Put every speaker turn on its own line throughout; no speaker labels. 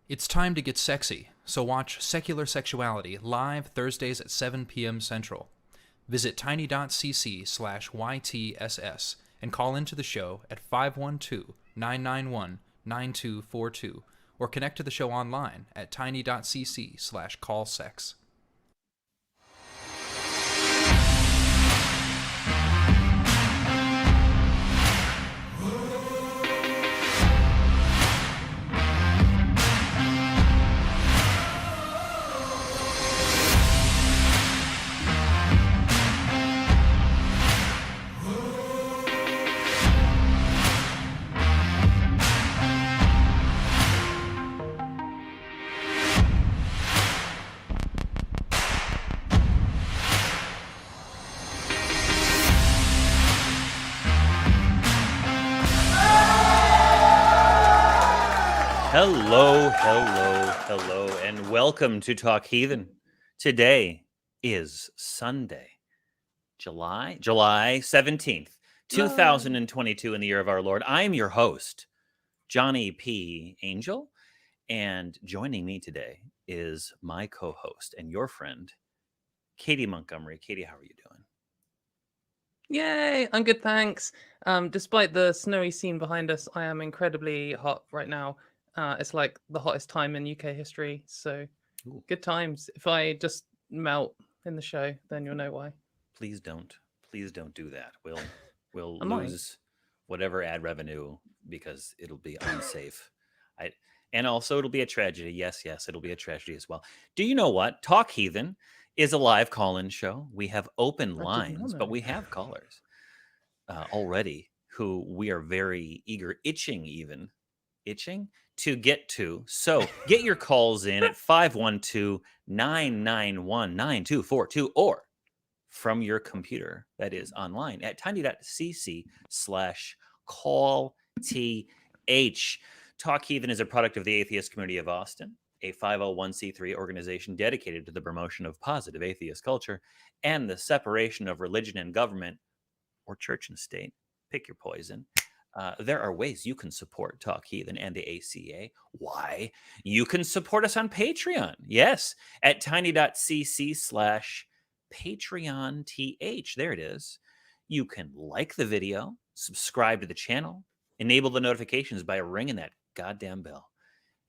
It's time to get sexy, so watch Secular Sexuality live Thursdays at 7 p.m. Central. Visit tiny.cc/YTSS and call into the show at 512-991-9242 or connect to the show online at tiny.cc/callsex.
Hello, and welcome to Talk Heathen. Today is Sunday, July 17th, 2022 in the year of our Lord. I am your host, Johnny P. Angel, and joining me today is my co-host and your friend, Katy Montgomerie. Katy, how are you doing?
Yay, I'm good, thanks. Despite the snowy scene behind us, I am incredibly hot right now. It's like the hottest time in UK history, so
Ooh.
Good times. If I just melt in the show, then you'll know why.
Please don't do that. We'll
I might.
lose whatever ad revenue because it'll be unsafe. And also it'll be a tragedy. Yes, it'll be a tragedy as well. Do you know what? Talk Heathen is a live call-in show. We have open lines, but we have callers already who we are very eager, itching to get to. So get your calls in at 512-991-9242 or from your computer, that is online at tiny.cc/callth. Talk Heathen is a product of the Atheist Community of Austin, a 501c3 organization dedicated to the promotion of positive atheist culture and the separation of religion and government, or church and state. Pick your poison. There are ways you can support Talk Heathen and the ACA. Why? You can support us on Patreon. Yes, at tiny.cc/PatreonTH. There it is. You can like the video, subscribe to the channel, enable the notifications by ringing that goddamn bell,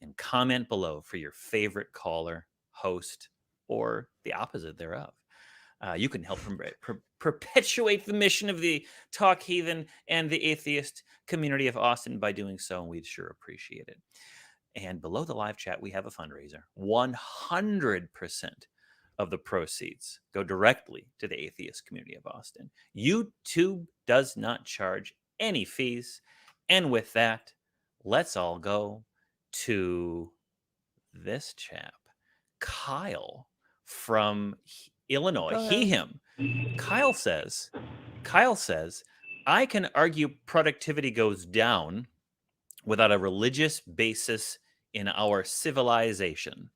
and comment below for your favorite caller, host, or the opposite thereof. You can help perpetuate the mission of the Talk Heathen and the Atheist Community of Austin by doing so, and we'd sure appreciate it. And below the live chat, we have a fundraiser. 100% of the proceeds go directly to the Atheist Community of Austin. YouTube does not charge any fees. And with that, let's all go to this chap, Kyle from Illinois. Him. Kyle says, I can argue productivity goes down without a religious basis in our civilization.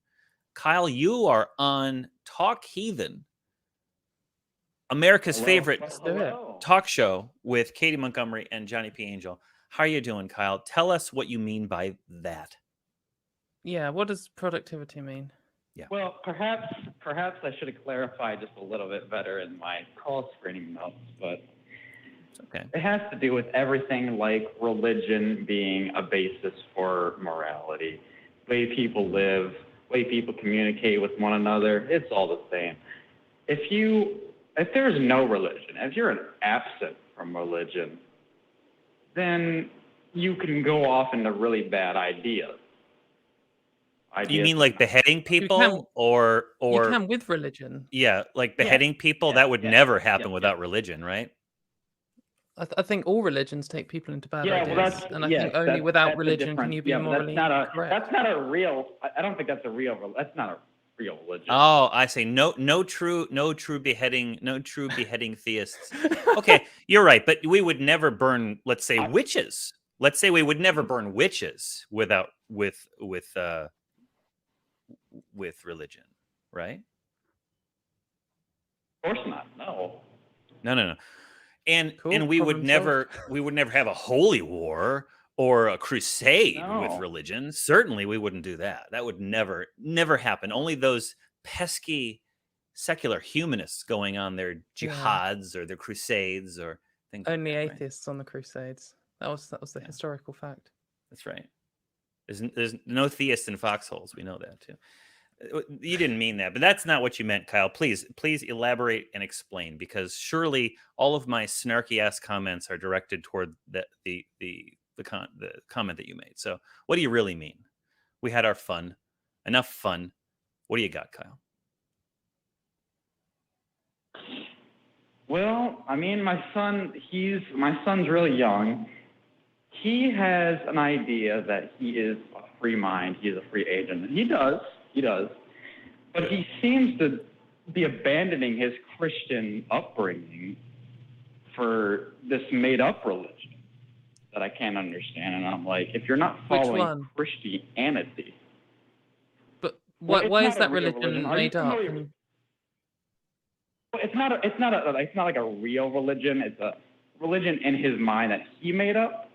Kyle, you are on Talk Heathen, America's favorite talk show with Katy Montgomerie and Johnny P. Angel. How are you doing, Kyle? Tell us what you mean by that.
Yeah, what does productivity mean?
Yeah.
Well, perhaps I should have clarified just a little bit better in my call screening notes, but
okay.
It has to do with everything like religion being a basis for morality, way people live, way people communicate with one another. It's all the same. If there's no religion, if you're an absent from religion, then you can go off into really bad ideas.
You mean like beheading people, or
you can with religion?
Yeah, like beheading people. That would never happen without religion, right?
I think all religions take people into bad ideas,
well,
and I think only without religion can you be morally correct.
That's not a real. I don't think that's a real. That's not a real religion.
Oh, I say no true beheading theists. Okay, you're right, but we would never burn, let's say, witches. Let's say we would never burn witches with religion, right?
Of course not. No.
And we would never have a holy war or a crusade with
No.
religion. Certainly we wouldn't do that. That would never happen. Only those pesky secular humanists going on their jihads or their crusades or things
Only
like that, right?
atheists on the Crusades. That was the
Yeah.
historical fact.
That's right. There's no theists in foxholes. We know that too. You didn't mean that, but that's not what you meant, Kyle. Please elaborate and explain, because surely all of my snarky ass comments are directed toward the comment that you made. So what do you really mean? We had our fun. Enough fun. What do you got, Kyle?
Well, I mean, my son's really young. He has an idea that he is a free mind, he is a free agent. And he does. But he seems to be abandoning his Christian upbringing for this made-up religion that I can't understand. And I'm like, if you're not following Christianity...
But why is that
religion
religion made up?
It's not like a real religion. It's a religion in his mind that he made up.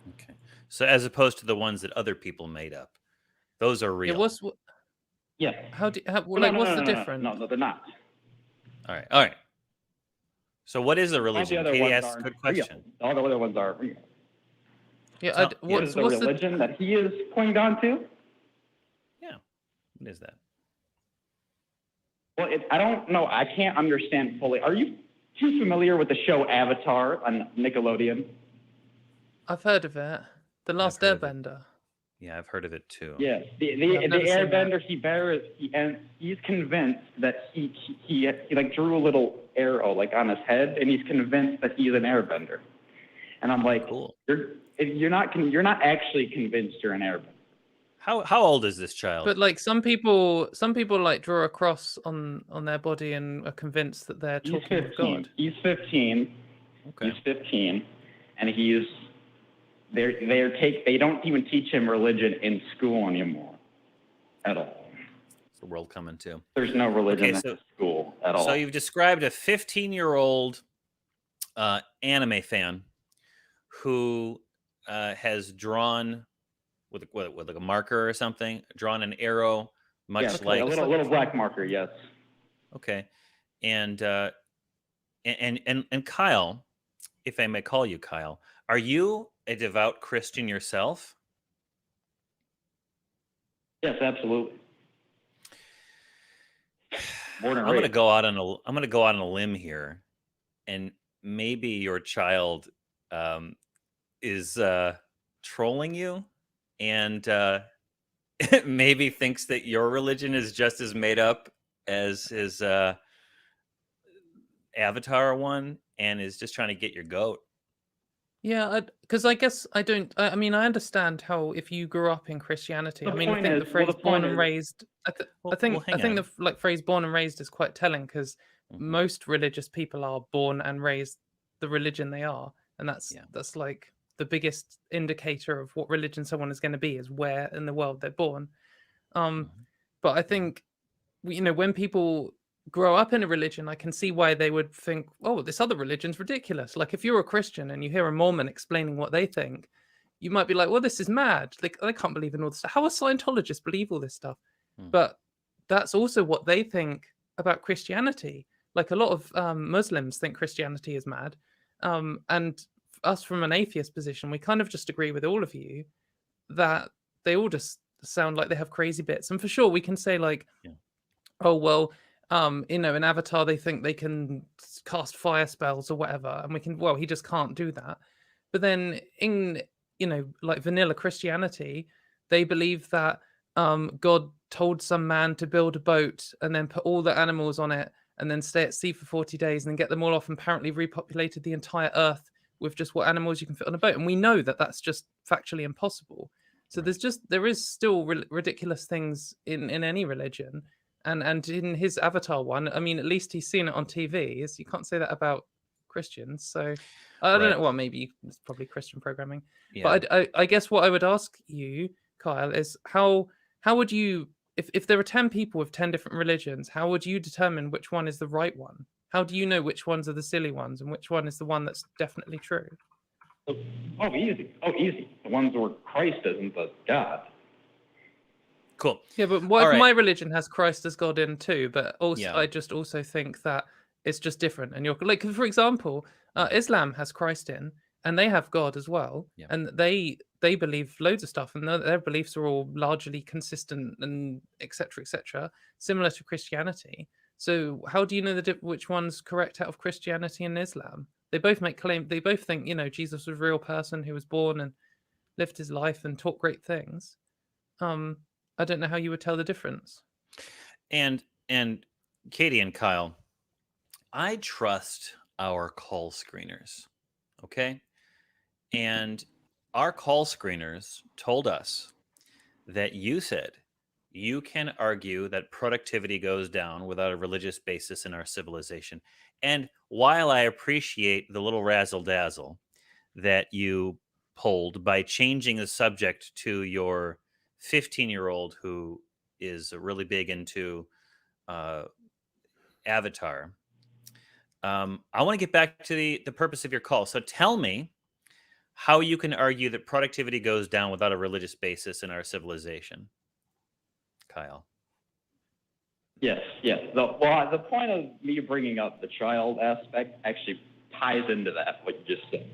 Okay. So as opposed to the ones that other people made up, those are real.
Yeah.
What's the difference?
No, they're not.
All right. So what is a religion? Katy asked a good question.
All the other ones are real.
Yeah.
What's the religion that he is pointing on to?
Yeah. What is that?
Well, I don't know. I can't understand fully. Are you too familiar with the show Avatar on Nickelodeon?
I've heard of it. The Last Airbender.
Yeah, I've heard of it too.
Yes, the Airbender. He's convinced that he like drew a little arrow like on his head, and he's convinced that he's an Airbender. And I'm like,
cool.
You're not actually convinced you're an Airbender.
How old is this child?
But like some people like draw a cross on their body and are convinced that they're talking with God.
He's 15.
Okay.
He's 15, and they don't even teach him religion in school anymore at all.
It's the world coming to.
There's no religion in school at all.
So you've described a 15-year-old anime fan who has drawn with like a marker or something, drawn an arrow, much like
a little black marker. Yes.
Okay, and Kyle, if I may call you Kyle, are you a devout Christian yourself?
Yes, absolutely.
I'm going to go out on a limb here, and maybe your child is trolling you, and maybe thinks that your religion is just as made up as his Avatar one, and is just trying to get your goat.
Yeah, because I guess I don't. I mean, I understand how if you grew up in Christianity. I think the phrase "born and raised." I think the phrase "born and raised" is quite telling, because most religious people are born and raised the religion they are, and that's like the biggest indicator of what religion someone is going to be, is where in the world they're born. But I think, when people grow up in a religion, I can see why they would think, oh, this other religion's ridiculous. Like if you're a Christian and you hear a Mormon explaining what they think, you might be like, well, this is mad. Like, I can't believe in all this stuff. How are Scientologists believe all this stuff? But that's also what they think about Christianity. Like a lot of Muslims think Christianity is mad. And us from an atheist position, we kind of just agree with all of you that they all just sound like they have crazy bits. And for sure, we can say like, oh, well, in Avatar, they think they can cast fire spells or whatever. And we can, well, he just can't do that. But then in, like vanilla Christianity, they believe that God told some man to build a boat and then put all the animals on it and then stay at sea for 40 days and then get them all off, and apparently repopulated the entire earth with just what animals you can fit on a boat. And we know that that's just factually impossible. So there is still ridiculous things in any religion. And in his Avatar one, I mean, at least he's seen it on TV. You can't say that about Christians. So I don't know. Well, maybe it's probably Christian programming. Yeah. But I guess what I would ask you, Kyle, is how would you, if there are 10 people with 10 different religions, how would you determine which one is the right one? How do you know which ones are the silly ones and which one is the one that's definitely true?
Oh, easy. Oh, easy. The ones where Christ isn't the God.
Cool.
Yeah, but my religion has Christ as God in too, but also I just also think that it's just different. And you're like, for example, Islam has Christ in, and they have God as well, and they believe loads of stuff, and their beliefs are all largely consistent and etc., similar to Christianity. So how do you know which one's correct out of Christianity and Islam? They both make claim. They both think, Jesus was a real person who was born and lived his life and taught great things. I don't know how you would tell the difference.
And Katie and Kyle, I trust our call screeners, okay? And our call screeners told us that you said you can argue that productivity goes down without a religious basis in our civilization. And while I appreciate the little razzle-dazzle that you pulled by changing the subject to your 15-year-old who is really big into Avatar, I want to get back to the purpose of your call. So tell me how you can argue that productivity goes down without a religious basis in our civilization. Kyle.
Yes. The point of me bringing up the child aspect actually ties into that, what you just said.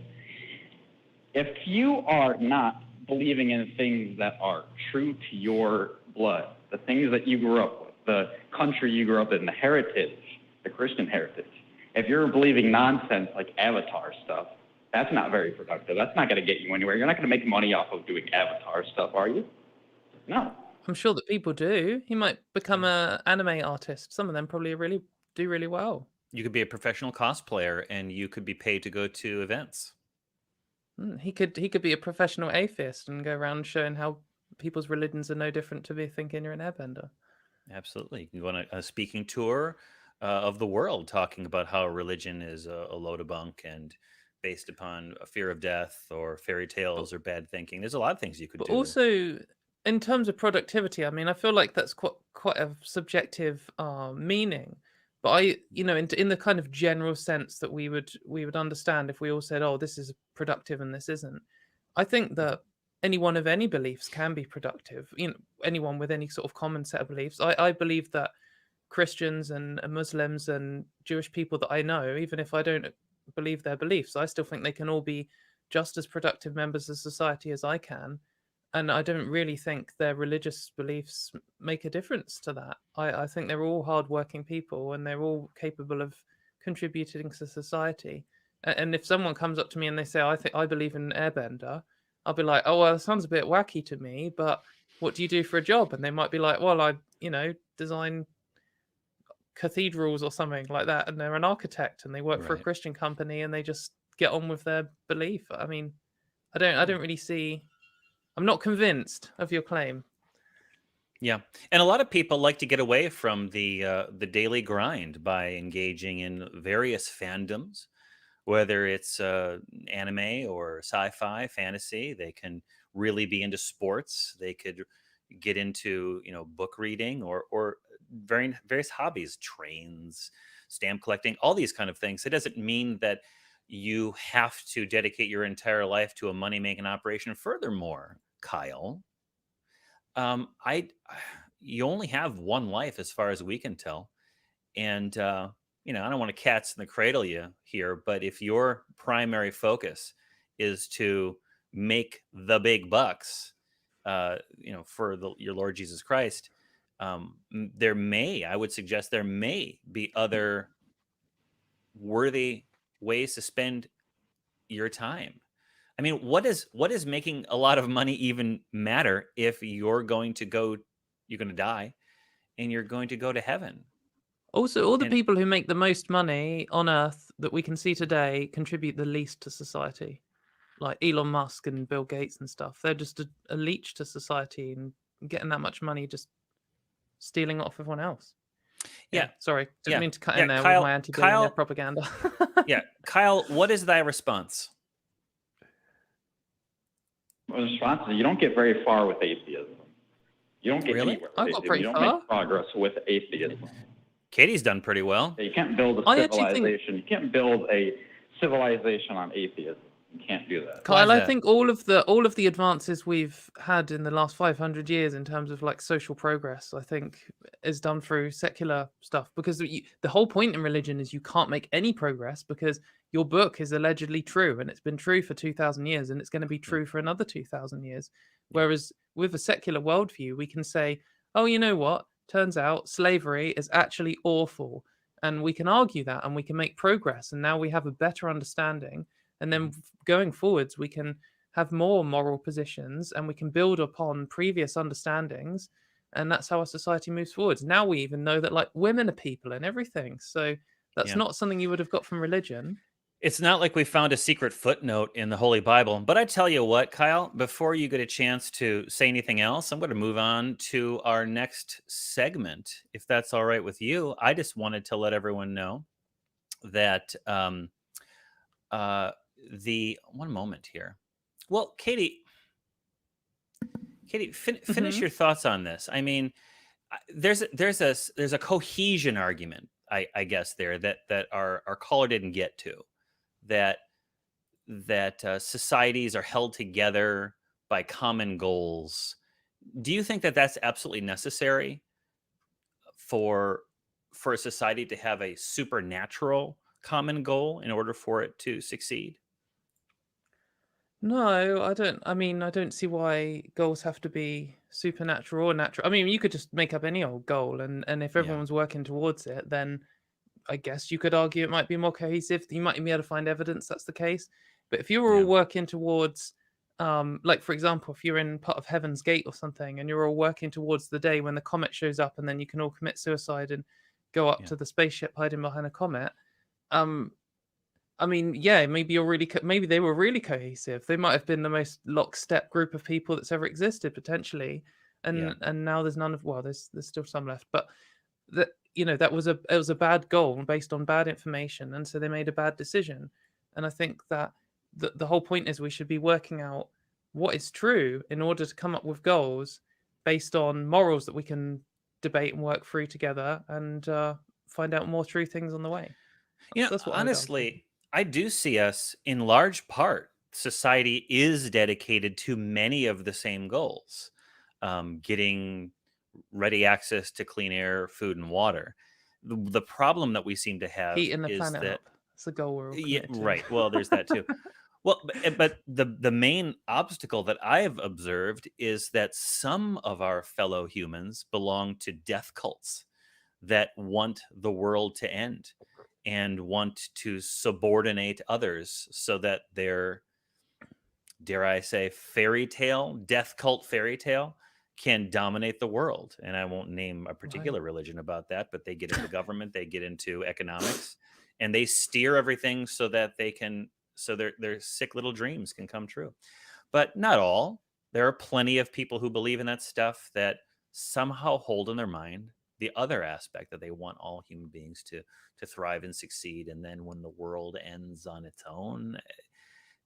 If you are not believing in things that are true to your blood, the things that you grew up with, the country you grew up in, the heritage, the Christian heritage, if you're believing nonsense like Avatar stuff, that's not very productive. That's not going to get you anywhere. You're not going to make money off of doing Avatar stuff, are you? No.
I'm sure that people do. You might become an anime artist. Some of them probably do really well.
You could be a professional cosplayer, and you could be paid to go to events.
He could be a professional atheist and go around showing how people's religions are no different to be thinking you're an airbender.
Absolutely. You can go on a speaking tour of the world talking about how religion is a load of bunk and based upon a fear of death or fairy tales or bad thinking. There's a lot of things you could do.
Also, in terms of productivity, I mean, I feel like that's quite a subjective meaning. But in the kind of general sense that we would understand if we all said, "Oh, this is productive and this isn't." I think that anyone of any beliefs can be productive. Anyone with any sort of common set of beliefs. I believe that Christians and Muslims and Jewish people that I know, even if I don't believe their beliefs, I still think they can all be just as productive members of society as I can. And I don't really think their religious beliefs make a difference to that. I think they're all hardworking people and they're all capable of contributing to society. And if someone comes up to me and they say, I believe in airbender, I'll be like, oh, well, that sounds a bit wacky to me, but what do you do for a job? And they might be like, well, I design cathedrals or something like that. And they're an architect and they work for a Christian company and they just get on with their belief. I mean, I don't really see... I'm not convinced of your claim.
Yeah, and a lot of people like to get away from the daily grind by engaging in various fandoms, whether it's anime or sci-fi, fantasy. They can really be into sports. They could get into book reading or various hobbies, trains, stamp collecting, all these kind of things. It doesn't mean that you have to dedicate your entire life to a money-making operation. Furthermore, Kyle, you only have one life as far as we can tell. And, I don't want to cats in the cradle you here, but if your primary focus is to make the big bucks, for your Lord Jesus Christ, I would suggest there may be other worthy ways to spend your time. I mean, what is making a lot of money even matter if you're going to die and you're going to go to heaven?
Also, all the people who make the most money on Earth that we can see today contribute the least to society. Like Elon Musk and Bill Gates and stuff. They're just a leech to society and getting that much money just stealing off everyone else. Yeah, sorry. Didn't mean to cut in there with my anti-billionaire propaganda.
Yeah, Kyle, what is thy response?
The response is you don't get very far with atheism. You don't get anywhere with atheism. You don't make progress with atheism.
Katie's done pretty well.
You can't build a civilization. You can't build a civilization on atheism. You can't do that.
Kyle, I think all of the advances we've had in the last 500 years in terms of like social progress, I think, is done through secular stuff. Because the whole point in religion is you can't make any progress because your book is allegedly true, and it's been true for 2,000 years, and it's going to be true for another 2,000 years. Whereas with a secular worldview, we can say, oh, you know what? Turns out slavery is actually awful, and we can argue that, and we can make progress, and now we have a better understanding. And then going forwards, we can have more moral positions, and we can build upon previous understandings. And that's how our society moves forwards. Now we even know that like women are people and everything. So that's not something you would have got from religion.
It's not like we found a secret footnote in the Holy Bible. But I tell you what, Kyle, before you get a chance to say anything else, I'm going to move on to our next segment, if that's all right with you. I just wanted to let everyone know that one moment here. Well, Katy, finish your thoughts on this. I mean, there's a cohesion argument, I guess there that our caller didn't get to, that societies are held together by common goals. Do you think that that's absolutely necessary for a society to have a supernatural common goal in order for it to succeed?
No, I don't. I mean, I don't see why goals have to be supernatural or natural. I mean, you could just make up any old goal, and if everyone's working towards it, then I guess you could argue it might be more cohesive. You might be able to find evidence that's the case. But if you were all working towards, like for example, if you're in part of Heaven's Gate or something, and you're all working towards the day when the comet shows up, and then you can all commit suicide and go up to the spaceship hiding behind a comet. I mean, yeah, maybe maybe they were really cohesive. They might have been the most lockstep group of people that's ever existed potentially, and now there's none of. Well, there's still some left, but that that was a bad goal based on bad information, and so they made a bad decision. And I think that the whole point is we should be working out what is true in order to come up with goals based on morals that we can debate and work through together, and find out more true things on the way.
That's what honestly, I do see us in large part. Society is dedicated to many of the same goals, getting ready access to clean air, food, and water. The problem that we seem to have
heating the
is
planet
that
up. It's a goal we're all committed to.
right. Well, there's that too. Well, but the main obstacle that I have observed is that some of our fellow humans belong to death cults that want the world to end and want to subordinate others so that their, dare I say, death cult fairy tale can dominate the world. And I won't name a particular religion about that, but they get into government, they get into economics, and they steer everything so that their sick little dreams can come true. But not all. There are plenty of people who believe in that stuff that somehow hold in their mind the other aspect, that they want all human beings to thrive and succeed. And then when the world ends on its own,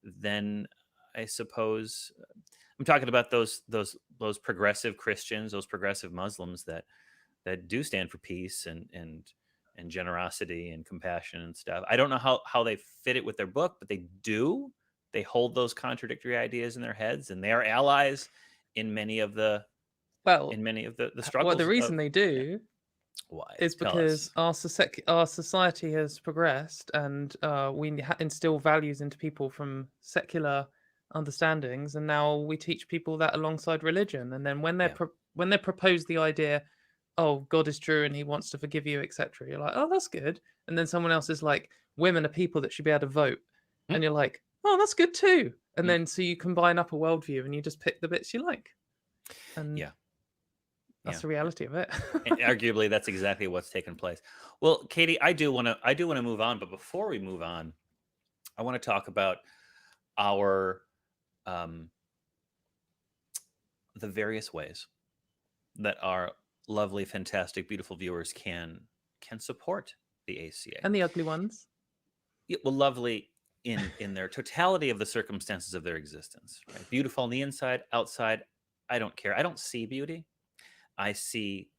then I suppose I'm talking about those progressive Christians, those progressive Muslims that do stand for peace and generosity and compassion and stuff. I don't know how they fit it with their book, but they do. They hold those contradictory ideas in their heads, and they are allies in many of the struggles.
Well, the reason they do is because our society has progressed, and we instill values into people from secular understandings, and now we teach people that alongside religion. And then when they propose the idea, oh, God is true and he wants to forgive you, etc., you're like, oh, that's good. And then someone else is like, women are people that should be able to vote, and you're like, oh, that's good too. And then so you combine up a worldview and you just pick the bits you like. And that's the reality of it.
And arguably, that's exactly what's taken place. Well, Katy, I do want to move on, but before we move on, I want to talk about our the various ways that our lovely, fantastic, beautiful viewers can support the ACA
and the ugly ones.
Well, lovely in their totality of the circumstances of their existence. Right? Beautiful on the inside, outside. I don't care. I don't see beauty. I see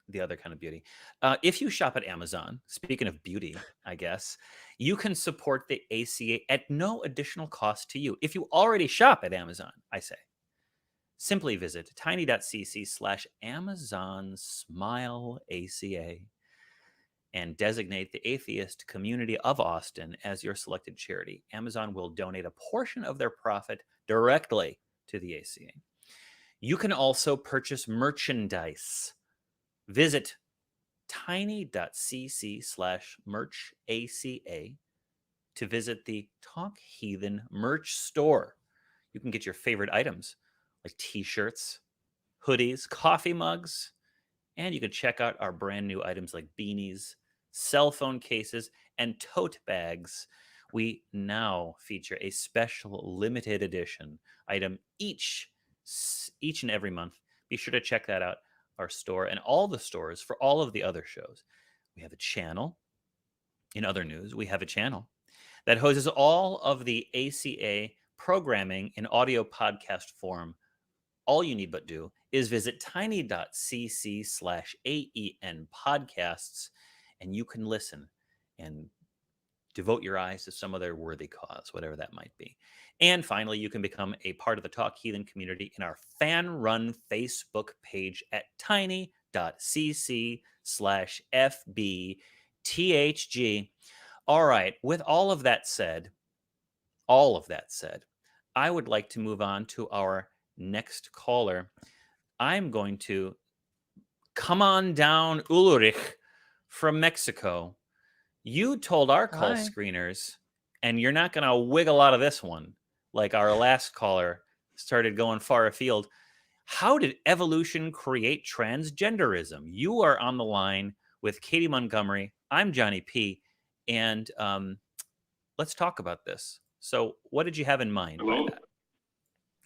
the other kind of beauty. If you shop at Amazon, speaking of beauty, I guess, you can support the ACA at no additional cost to you. If you already shop at Amazon, I say, simply visit tiny.cc/Amazon Smile ACA and designate the Atheist Community of Austin as your selected charity. Amazon will donate a portion of their profit directly to the ACA. You can also purchase merchandise. Visit tiny.cc/merchaca to visit the Talk Heathen merch store. You can get your favorite items like t-shirts, hoodies, coffee mugs, and you can check out our brand new items like beanies, cell phone cases, and tote bags. We now feature a special limited edition item each and every month. Be sure to check that out, our store and all the stores for all of the other shows. We have a channel. In other news, we have a channel that houses all of the ACA programming in audio podcast form. All you need but do is visit tiny.cc/AEN podcasts, and you can listen and devote your eyes to some other worthy cause, whatever that might be. And finally, you can become a part of the Talk Heathen community in our fan-run Facebook page at tiny.cc/FBTHG. All right, with all of that said, I would like to move on to our next caller. I'm going to come on down, Ulrich from Mexico. You told our call screeners, and you're not going to wiggle out of this one like our last caller started going far afield. How did evolution create transgenderism? You are on the line with Katy Montgomerie. I'm Johnny P. And let's talk about this. So what did you have in mind by that?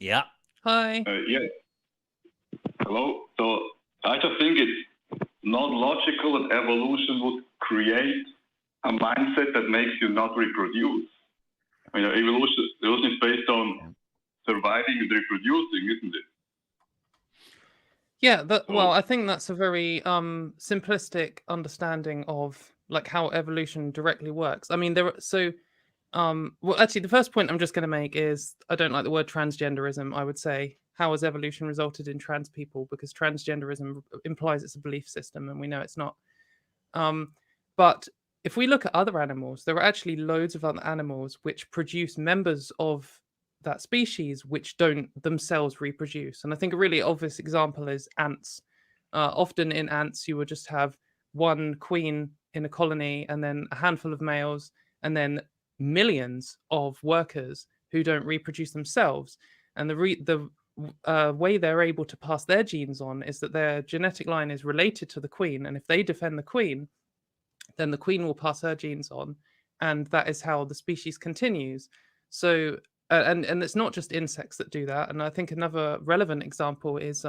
Yeah.
Hi.
Yeah. Hello. So I just think it's not logical that evolution would create a mindset that makes you not reproduce. I mean, evolution is based on surviving and reproducing, isn't it?
Yeah, well, I think that's a very simplistic understanding of like how evolution directly works. I mean, well, actually, the first point I'm just going to make is I don't like the word transgenderism. I would say, how has evolution resulted in trans people? Because transgenderism implies it's a belief system, and we know it's not. But if we look at other animals, there are actually loads of other animals which produce members of that species which don't themselves reproduce. And I think a really obvious example is ants. Often in ants, you would just have one queen in a colony and then a handful of males and then millions of workers who don't reproduce themselves. And the way they're able to pass their genes on is that their genetic line is related to the queen. And if they defend the queen, then the queen will pass her genes on. And that is how the species continues. So, and it's not just insects that do that. And I think another relevant example is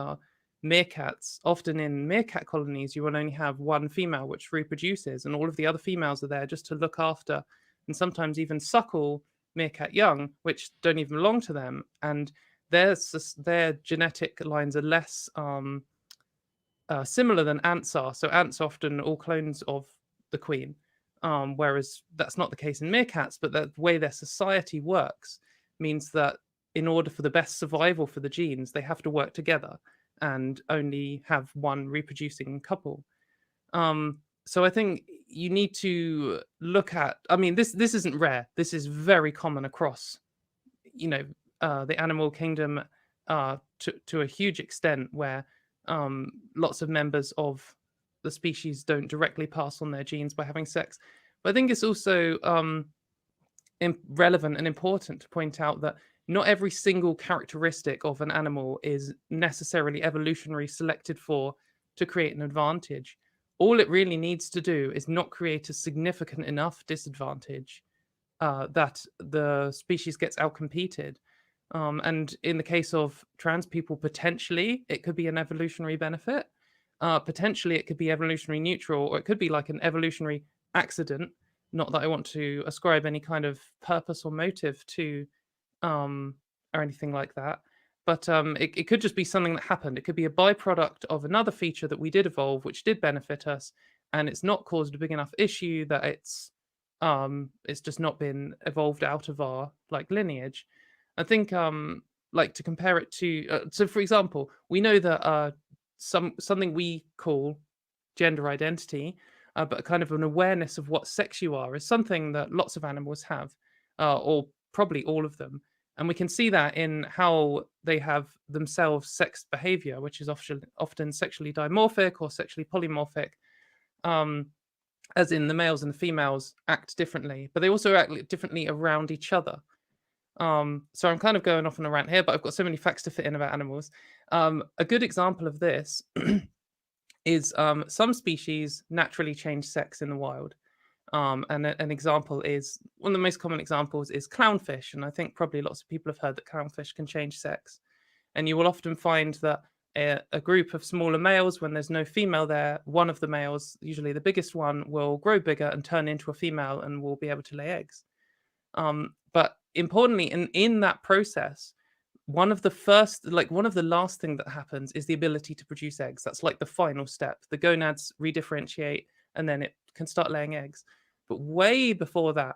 meerkats. Often in meerkat colonies, you will only have one female which reproduces, and all of the other females are there just to look after and sometimes even suckle meerkat young, which don't even belong to them. And their genetic lines are less similar than ants are. So ants are often all clones of the queen, whereas that's not the case in meerkats. But the way their society works means that in order for the best survival for the genes, they have to work together and only have one reproducing couple. So I think you need to look at, I mean, this isn't rare. This is very common across, the animal kingdom to a huge extent, where lots of members of the species don't directly pass on their genes by having sex. But I think it's also relevant and important to point out that not every single characteristic of an animal is necessarily evolutionary selected for to create an advantage. All it really needs to do is not create a significant enough disadvantage that the species gets outcompeted. And in the case of trans people, potentially it could be an evolutionary benefit. Potentially it could be evolutionary neutral, or it could be like an evolutionary accident. Not that I want to ascribe any kind of purpose or motive to or anything like that. But it could just be something that happened. It could be a byproduct of another feature that we did evolve, which did benefit us, and it's not caused a big enough issue that it's just not been evolved out of our like lineage. I think like to compare it to so for example, we know that something we call gender identity, but kind of an awareness of what sex you are, is something that lots of animals have, or probably all of them. And we can see that in how they have themselves sex behavior, which is often sexually dimorphic or sexually polymorphic, as in the males and the females act differently, but they also act differently around each other. So I'm kind of going off on a rant here, but I've got so many facts to fit in about animals. A good example of this is some species naturally change sex in the wild. And an example is, one of the most common examples is clownfish. And I think probably lots of people have heard that clownfish can change sex. And you will often find that a group of smaller males, when there's no female there, one of the males, usually the biggest one, will grow bigger and turn into a female and will be able to lay eggs. But importantly, in that process, one of the last thing that happens is the ability to produce eggs. That's like the final step. The gonads redifferentiate and then it can start laying eggs. But way before that,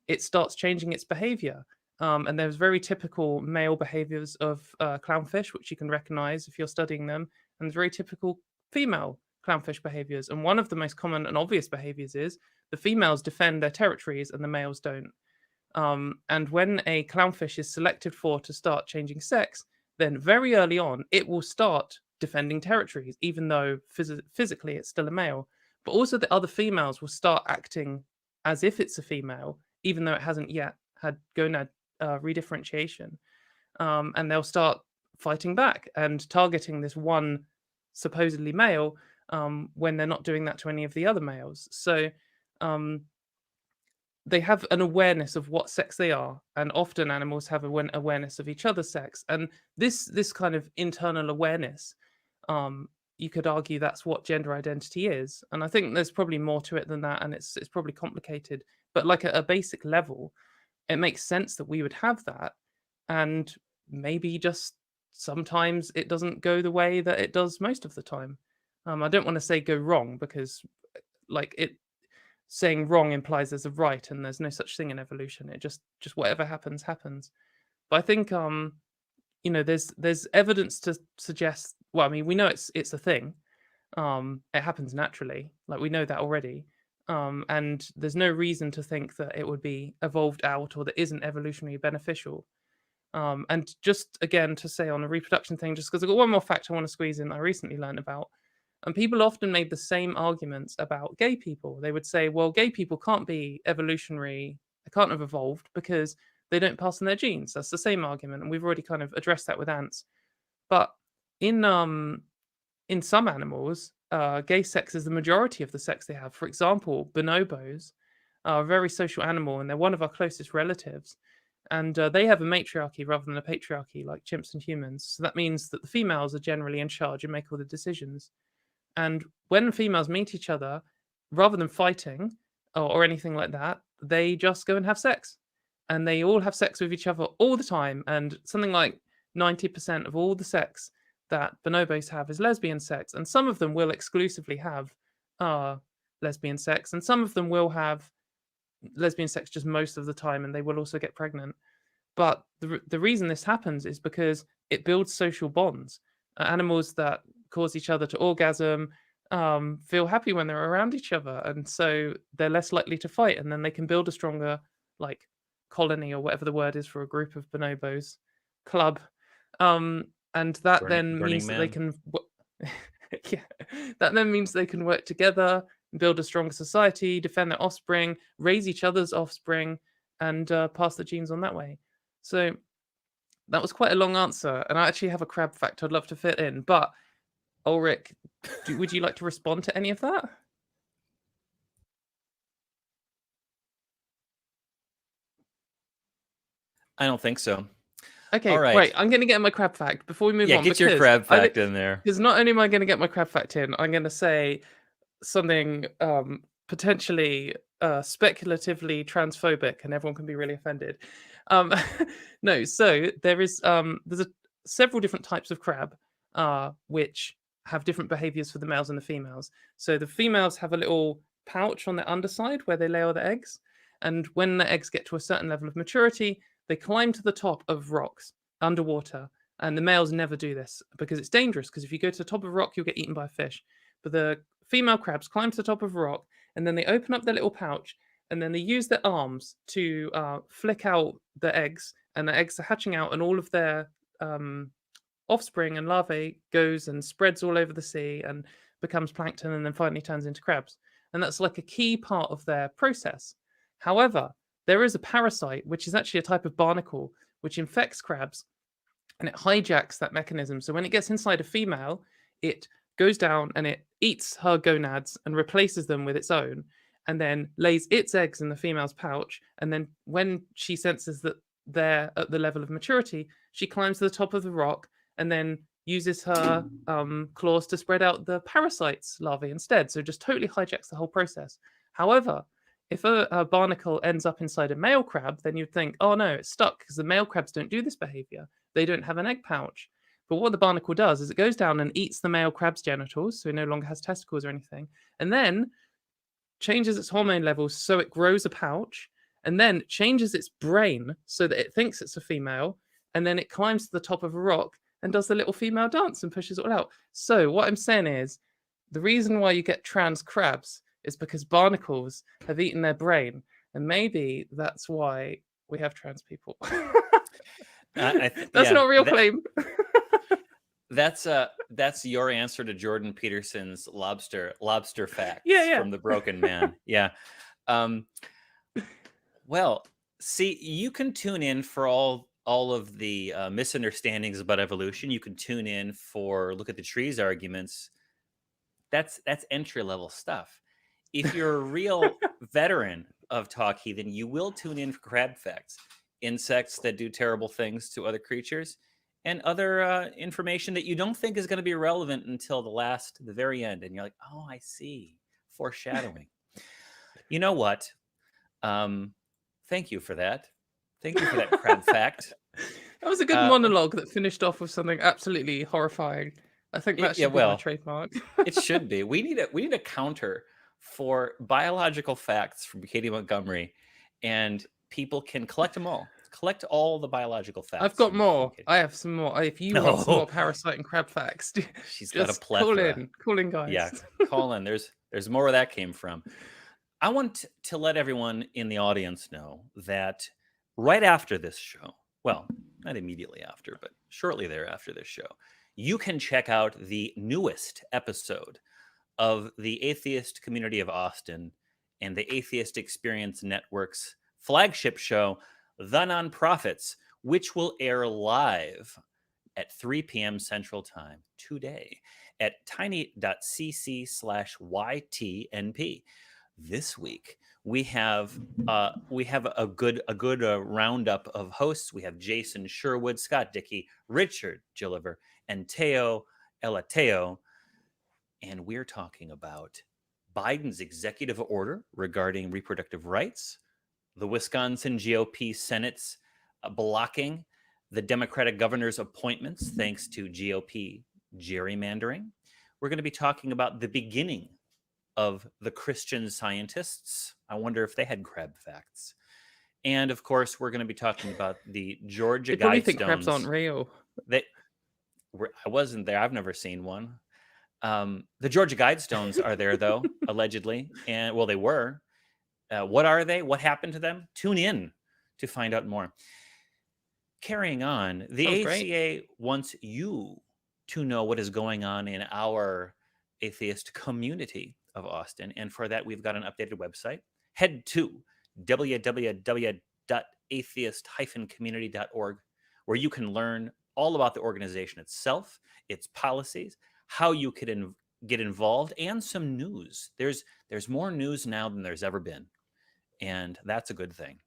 it starts changing its behavior. And there's very typical male behaviors of clownfish, which you can recognize if you're studying them. And there's very typical female clownfish behaviors. And one of the most common and obvious behaviors is the females defend their territories and the males don't. And when a clownfish is selected for to start changing sex, then very early on, it will start defending territories, even though physically it's still a male. But also the other females will start acting as if it's a female, even though it hasn't yet had gonad redifferentiation. And they'll start fighting back and targeting this one supposedly male when they're not doing that to any of the other males. So they have an awareness of what sex they are, and often animals have an awareness of each other's sex. And this kind of internal awareness, you could argue that's what gender identity is. And I think there's probably more to it than that, and it's probably complicated. But like at a basic level, it makes sense that we would have that, and maybe just sometimes it doesn't go the way that it does most of the time. I don't want to say go wrong, because like saying wrong implies there's a right, and there's no such thing in evolution. It just whatever happens. But I think there's evidence to suggest, well, I mean, we know it's a thing. It happens naturally, like we know that already. And there's no reason to think that it would be evolved out or that isn't evolutionarily beneficial. And just again to say on the reproduction thing, just because I've got one more fact I want to squeeze in I recently learned about. And people often made the same arguments about gay people. They would say, well, gay people can't be evolutionary, they can't have evolved because they don't pass on their genes. That's the same argument. And we've already kind of addressed that with ants. But in some animals, gay sex is the majority of the sex they have. For example, bonobos are a very social animal, and they're one of our closest relatives. And they have a matriarchy rather than a patriarchy like chimps and humans. So that means that the females are generally in charge and make all the decisions. And when females meet each other, rather than fighting or anything like that, they just go and have sex. And they all have sex with each other all the time. And something like 90% of all the sex that bonobos have is lesbian sex. And some of them will exclusively have lesbian sex. And some of them will have lesbian sex just most of the time, and they will also get pregnant. But the reason this happens is because it builds social bonds. Animals that cause each other to orgasm feel happy when they're around each other, and so they're less likely to fight, and then they can build a stronger colony, or whatever the word is for a group of bonobos, club, and that means that they can that then means they can work together, build a stronger society, defend their offspring, raise each other's offspring, and pass the genes on that way. So that was quite a long answer, and I actually have a crab fact I'd love to fit in, but Ulrich, would you like to respond to any of that?
I don't think so.
Okay,
all right.
Wait, I'm going to get my crab fact before we move on.
Yeah, get your crab fact in there.
Because not only am I going to get my crab fact in, I'm going to say something potentially speculatively transphobic, and everyone can be really offended. No, so there is there's several different types of crab, which have different behaviors for the males and the females. So the females have a little pouch on their underside where they lay all the eggs. And when the eggs get to a certain level of maturity, they climb to the top of rocks underwater. And the males never do this because it's dangerous, because if you go to the top of a rock, you'll get eaten by a fish. But the female crabs climb to the top of a rock, and then they open up their little pouch, and then they use their arms to flick out the eggs, and the eggs are hatching out, and all of their offspring and larvae goes and spreads all over the sea and becomes plankton, and then finally turns into crabs. And that's like a key part of their process. However, there is a parasite, which is actually a type of barnacle, which infects crabs, and it hijacks that mechanism. So when it gets inside a female, it goes down and it eats her gonads and replaces them with its own, and then lays its eggs in the female's pouch. And then when she senses that they're at the level of maturity, she climbs to the top of the rock and then uses her claws to spread out the parasite's larvae instead. So just totally hijacks the whole process. However, if a barnacle ends up inside a male crab, then you'd think, oh no, it's stuck, because the male crabs don't do this behavior. They don't have an egg pouch. But what the barnacle does is it goes down and eats the male crab's genitals, so it no longer has testicles or anything, and then changes its hormone levels so it grows a pouch, and then changes its brain so that it thinks it's a female, and then it climbs to the top of a rock and does the little female dance and pushes it all out. So what I'm saying is, the reason why you get trans crabs is because barnacles have eaten their brain, and maybe that's why we have trans people. That's not a real claim.
That's your answer to Jordan Peterson's lobster facts from the Broken Man. Yeah. Well, see, you can tune in for all of the misunderstandings about evolution. You can tune in for look at the trees arguments. That's entry level stuff. If you're a real veteran of Talk Heathen, you will tune in for crab facts, insects that do terrible things to other creatures, and other information that you don't think is going to be relevant until the very end. And you're like, oh, I see. Foreshadowing. You know what? Thank you for that. Thank you for that crab fact.
That was a good monologue that finished off with something absolutely horrifying. I think that should be my trademark.
It should be. We need a counter for biological facts from Katy Montgomerie, and people can collect them all. Collect all the biological facts.
I've got more. I have some more. If you want some more parasite and crab facts,
she's got a plethora.
Call in, guys.
Yeah, call in. There's more where that came from. I want to let everyone in the audience know that right after this show, well, not immediately after, but shortly thereafter this show, you can check out the newest episode of the Atheist Community of Austin and the Atheist Experience Network's flagship show, The Nonprofits, which will air live at 3 p.m. Central Time today at tiny.cc/YTNP. This week we have a good roundup of hosts. We have Jason Sherwood, Scott Dickey, Richard Gilliver, and Teo Elateo. And we're talking about Biden's executive order regarding reproductive rights, the Wisconsin GOP Senate's blocking the Democratic governor's appointments thanks to GOP gerrymandering. We're going to be talking about the beginning of the Christian Scientists. I wonder if they had crab facts. And of course, we're going to be talking about the Georgia Guidestones.
They probably think crabs aren't real.
I wasn't there. I've never seen one. The Georgia Guidestones are there, though, allegedly. And well, they were. What are they? What happened to them? Tune in to find out more. Carrying on, the ACA wants you to know what is going on in our atheist community of Austin. And for that, we've got an updated website. Head to www.atheist-community.org, where you can learn all about the organization itself, its policies, how you could get involved, and some news. There's more news now than there's ever been, and that's a good thing.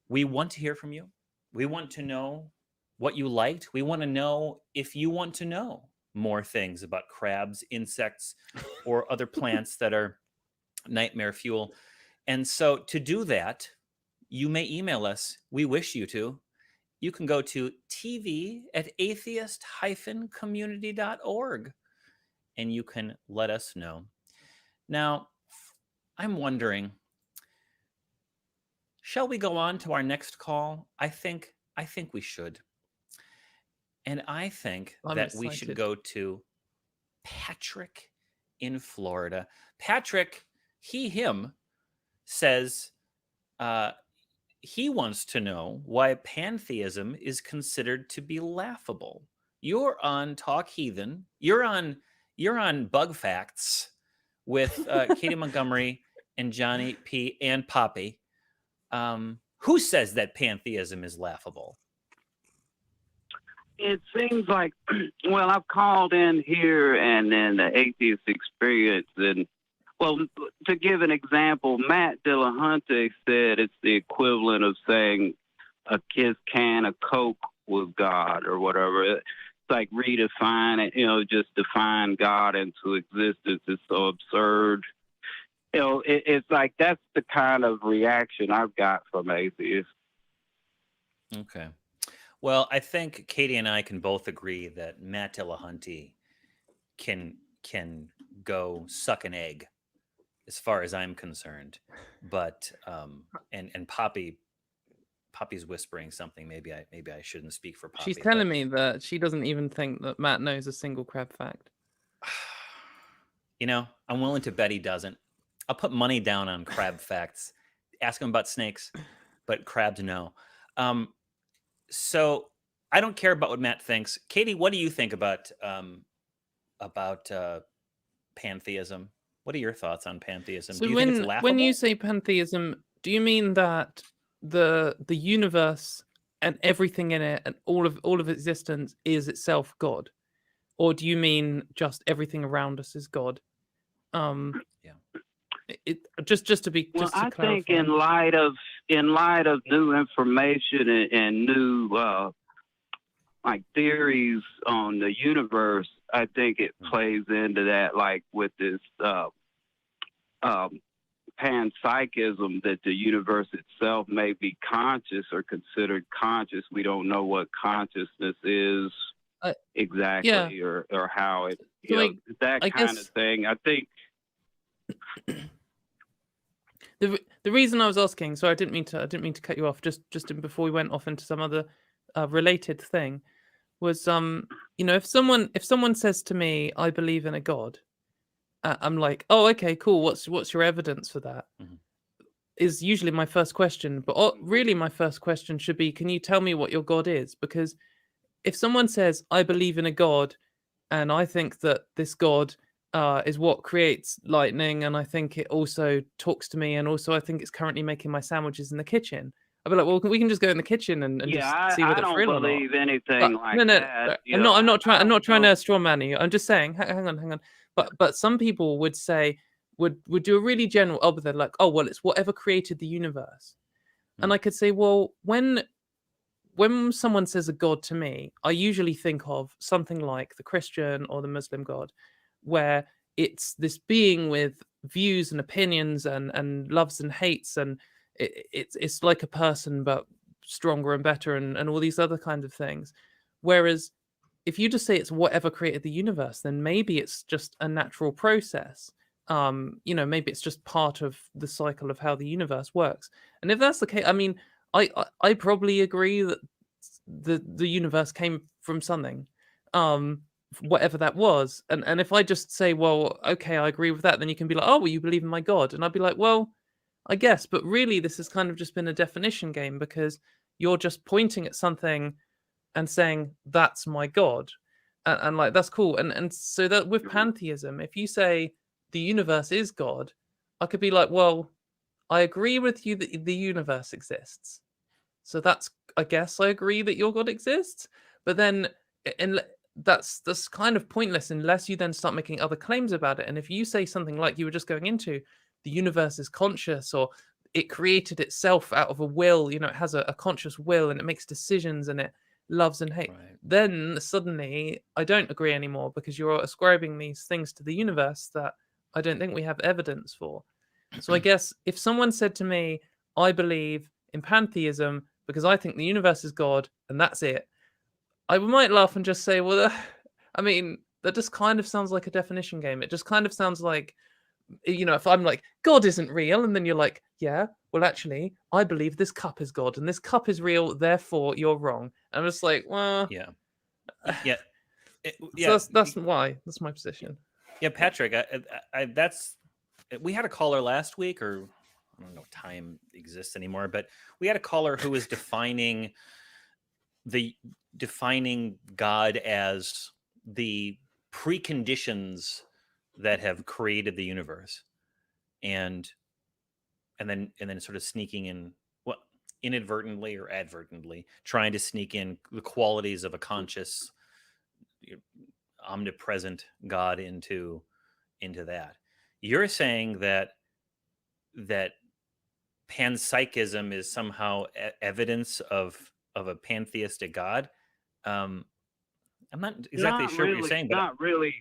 We want to hear from you. We want to know what you liked. We want to know if you want to know more things about crabs, insects, or other plants that are nightmare fuel. And so to do that, you may email us. We wish you to. you can go to tv@atheist-community.org and you can let us know. Now, I'm wondering, shall we go on to our next call? I think we should. And I think that we should go to Patrick in Florida. Patrick, him, says he wants to know why pantheism is considered to be laughable. You're on Talk Heathen. You're on Bug Facts with Katy Montgomerie and Johnny P. and Poppy. Who says that pantheism is laughable?
It seems like, well, I've called in here and in the atheist experience, and well, to give an example, Matt Dillahunty said it's the equivalent of saying a kid's can of Coke was God or whatever. It's like redefine it, just define God into existence. It's so absurd. It's like that's the kind of reaction I've got from atheists.
Okay. Well, I think Katy and I can both agree that Matt Dillahunty can go suck an egg, as far as I'm concerned. But and Poppy's whispering something. Maybe I shouldn't speak for Poppy.
She's telling me that she doesn't even think that Matt knows a single crab fact.
I'm willing to bet he doesn't. I'll put money down on crab facts. Ask him about snakes, but crabs no. So I don't care about what Matt thinks. Katy, what do you think about pantheism? What are your thoughts on pantheism?
So
do you think it's laughable?
When you say pantheism, do you mean that the universe and everything in it and all of existence is itself God, or do you mean just everything around us is God? Just to be.
Well,
just to
I
clarify.
think in light of new information and new like theories on the universe, I think it plays into that, like with this panpsychism, that the universe itself may be conscious or considered conscious. We don't know what consciousness is exactly, or how it, that kind of thing. I think.
The reason I was asking, so I didn't mean to cut you off. Just before we went off into some other related thing, was if someone says to me, "I believe in a God," I'm like, "Oh, okay, cool. What's your evidence for that?" Mm-hmm. Is usually my first question. But really, my first question should be, "Can you tell me what your God is?" Because if someone says, "I believe in a God," and I think that this God is what creates lightning, and I think it also talks to me, and also I think it's currently making my sandwiches in the kitchen, I'd be like, well, we can just go in the kitchen and just see what it's real or not.
I don't believe anything like that.
I'm not trying to straw man you. I'm just saying, hang on. But some people would say, would do a really general, but they're like, oh, well, it's whatever created the universe. And I could say, well, when someone says a God to me, I usually think of something like the Christian or the Muslim God, where it's this being with views and opinions and loves and hates, and it's like a person but stronger and better and all these other kinds of things. Whereas if you just say it's whatever created the universe, then maybe it's just a natural process. Maybe it's just part of the cycle of how the universe works. And if that's the case, I mean, I probably agree that the universe came from something, whatever that was. And if I just say, well, okay, I agree with that, then you can be like, oh, well, you believe in my God. And I'd be like, well, I guess, but really this has kind of just been a definition game, because you're just pointing at something and saying, that's my God. And like, that's cool. And so that with pantheism, if you say the universe is God, I could be like, well, I agree with you that the universe exists. So that's, I guess I agree that your God exists. But then that's kind of pointless unless you then start making other claims about it. And if you say something like you were just going into, the universe is conscious, or it created itself out of a will, it has a conscious will, and it makes decisions, and it loves and hates, right, then suddenly I don't agree anymore, because you're ascribing these things to the universe that I don't think we have evidence for. So I guess if someone said to me, I believe in pantheism, because I think the universe is God and that's it, I might laugh and just say, well, I mean, that just kind of sounds like a definition game. It just kind of sounds like, if I'm like, God isn't real, and then you're like, yeah, well, actually, I believe this cup is God, and this cup is real, therefore you're wrong. And I'm just like, well,
yeah. So
that's why. That's my position.
Yeah, Patrick, we had a caller last week, or I don't know if time exists anymore, but we had a caller who was defining God as the preconditions that have created the universe, and then sort of sneaking in, inadvertently or advertently trying to sneak in the qualities of a conscious, omnipresent God into that. You're saying that panpsychism is somehow evidence of a pantheistic God. I'm not exactly sure what you're saying, but
not really.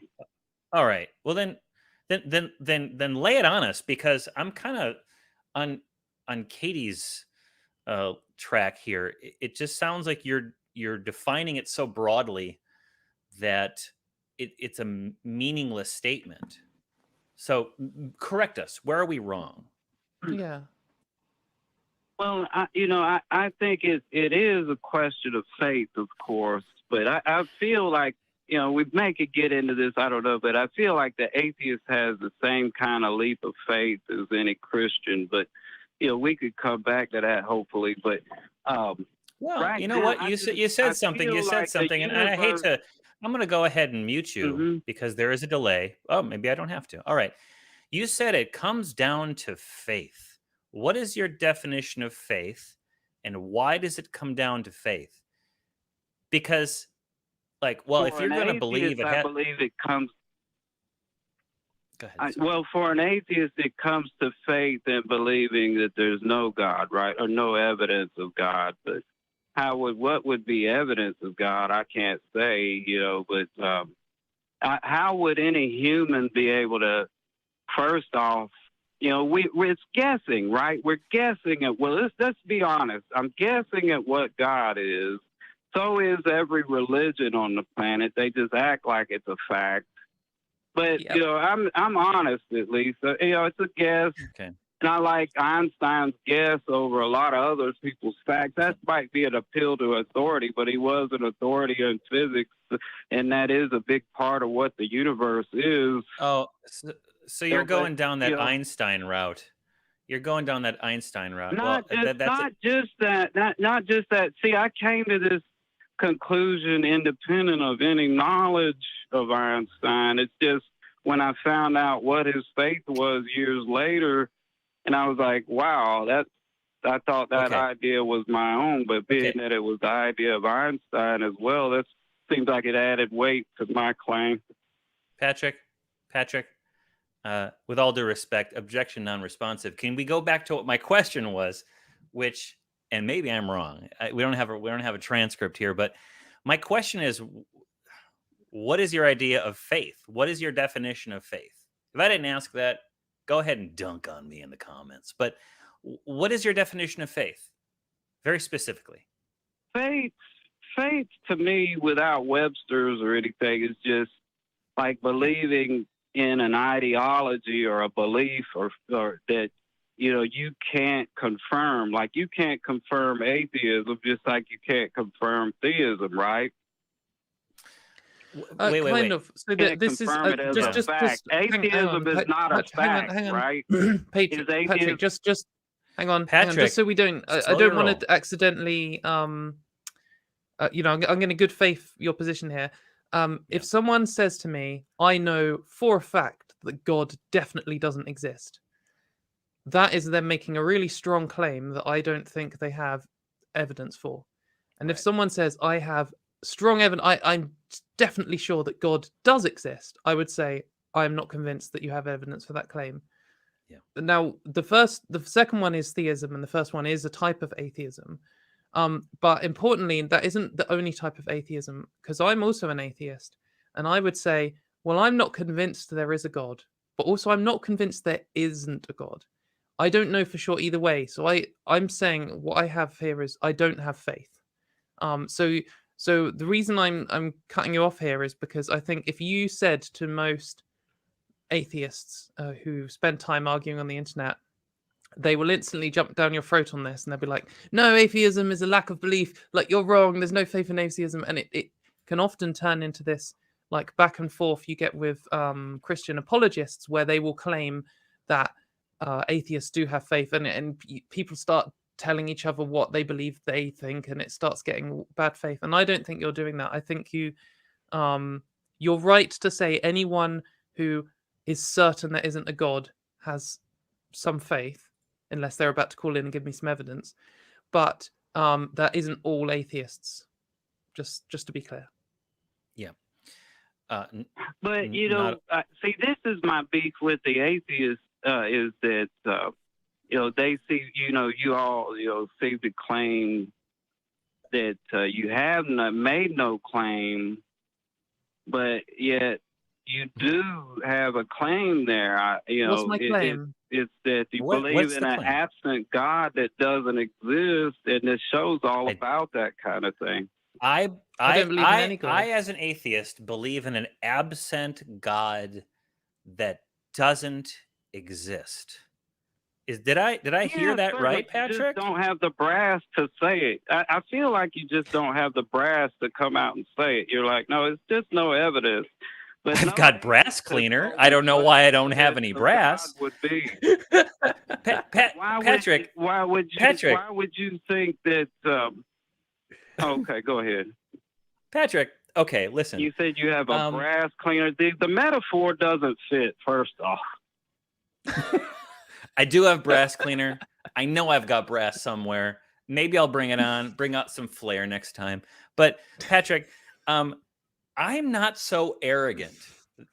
All right. Well, then lay it on us, because I'm kind of on Katy's track here. It just sounds like you're defining it so broadly that it's a meaningless statement. So correct us. Where are we wrong?
Yeah.
Well, I think it is a question of faith, of course, but I feel like, we may could get into this, I don't know, but I feel like the atheist has the same kind of leap of faith as any Christian, but, we could come back to that hopefully, but,
well,
right
you know
now,
what? You said something, and I hate to, I'm going to go ahead and mute you because there is a delay. Oh, maybe I don't have to. All right. You said it comes down to faith. What is your definition of faith, and why does it come down to faith? Because, if you're going to believe it,
I believe it comes.
Go ahead.
For an atheist, it comes to faith and believing that there's no God, right, or no evidence of God. But what would be evidence of God? I can't say, But how would any human be able to? First off, it's guessing, right? We're guessing at, let's be honest. I'm guessing at what God is. So is every religion on the planet. They just act like it's a fact. But, I'm honest, at least. It's a guess.
Okay.
And I like Einstein's guess over a lot of other people's facts. That might be an appeal to authority, but he was an authority in physics, and that is a big part of what the universe is.
Oh, so you're going down that Einstein route. You're going down that Einstein route.
Not just that. See, I came to this conclusion independent of any knowledge of Einstein. It's just when I found out what his faith was years later, and I was like, wow, I thought that idea was my own, but being that it was the idea of Einstein as well, that seems like it added weight to my claim.
Patrick, with all due respect, objection non-responsive. Can we go back to what my question was, which, and maybe I'm wrong. We don't have a transcript here, but my question is, what is your idea of faith? What is your definition of faith? If I didn't ask that, go ahead and dunk on me in the comments. But what is your definition of faith? Very specifically.
Faith to me, without Webster's or anything, is just like believing in an ideology or a belief or that, you can't confirm. Like you can't confirm atheism just like you can't confirm theism, right?
Wait.
So this is
just atheism is not a fact,
hang on.
right?
Patrick, just hang on,
Patrick,
just so we don't. I don't want to accidentally. I'm going to good faith your position here. If someone says to me, I know for a fact that God definitely doesn't exist, that is them making a really strong claim that I don't think they have evidence for. And if someone says, I have strong evidence, I'm definitely sure that God does exist, I would say, I'm not convinced that you have evidence for that claim.
Yeah.
Now, the second one is theism, and the first one is a type of atheism. But importantly, that isn't the only type of atheism, because I'm also an atheist. And I would say, well, I'm not convinced there is a God, but also I'm not convinced there isn't a God. I don't know for sure either way. So I'm saying what I have here is I don't have faith. So the reason I'm cutting you off here is because I think if you said to most atheists who spend time arguing on the internet, they will instantly jump down your throat on this, and they'll be like, no, atheism is a lack of belief, like you're wrong, there's no faith in atheism. And it can often turn into this like back and forth you get with Christian apologists, where they will claim that atheists do have faith, and people start telling each other what they believe they think, and it starts getting bad faith. And I don't think you're doing that. I think you're right to say anyone who is certain there isn't a God has some faith, unless they're about to call in and give me some evidence. But that isn't all atheists, just to be clear.
Yeah.
But, see, this is my beef with the atheists, is that, they see, you all, seem to claim that you have made no claim, but yet you do have a claim there.
What's my claim?
It's that you believe in an absent God that doesn't exist, and it shows all about that kind of thing.
I
don't believe in any God.
I, as an atheist, believe in an absent God that doesn't exist. Did I hear that right, Patrick?
You just don't have the brass to say it. I feel like you just don't have the brass to come out and say it. You're like, no, it's just no evidence. But
I've got brass cleaner. I don't know why I don't have any brass.
Would be.
Patrick.
Why would you think that? Okay, go ahead.
Patrick, okay, listen.
You said you have a brass cleaner. The metaphor doesn't fit, first off.
I do have brass cleaner. I know I've got brass somewhere. Maybe I'll bring it on, bring out some flair next time. But Patrick, I'm not so arrogant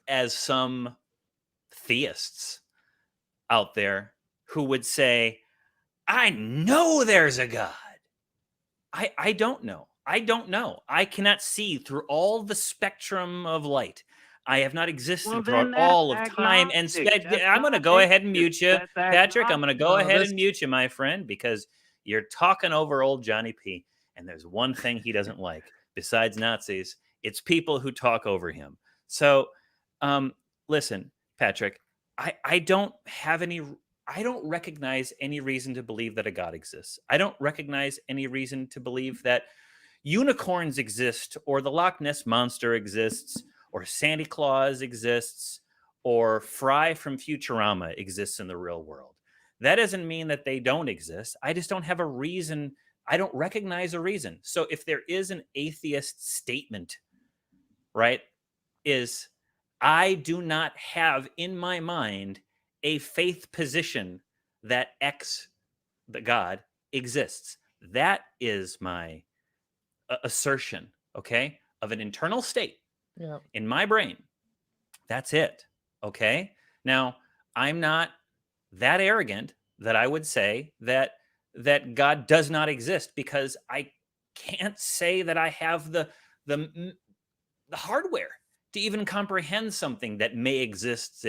as some theists out there who would say, I know there's a God. I don't know. I don't know. I cannot see through all the spectrum of light. I have not existed throughout all of time and space. I'm going to go ahead and mute you, Patrick. I'm going to go ahead and mute you, my friend, because you're talking over old Johnny P. And there's one thing he doesn't like, besides Nazis. It's people who talk over him. So, listen, Patrick, I don't recognize any reason to believe that a God exists. I don't recognize any reason to believe that unicorns exist, or the Loch Ness Monster exists, or Santa Claus exists, or Fry from Futurama exists in the real world. That doesn't mean that they don't exist. I just don't have a reason. I don't recognize a reason. So if there is an atheist statement, right, is I do not have in my mind a faith position that X, the God, exists. That is my assertion, okay, of an internal state in my brain. That's it, okay? Now, I'm not that arrogant that I would say that God does not exist, because I can't say that I have the hardware to even comprehend something that may exist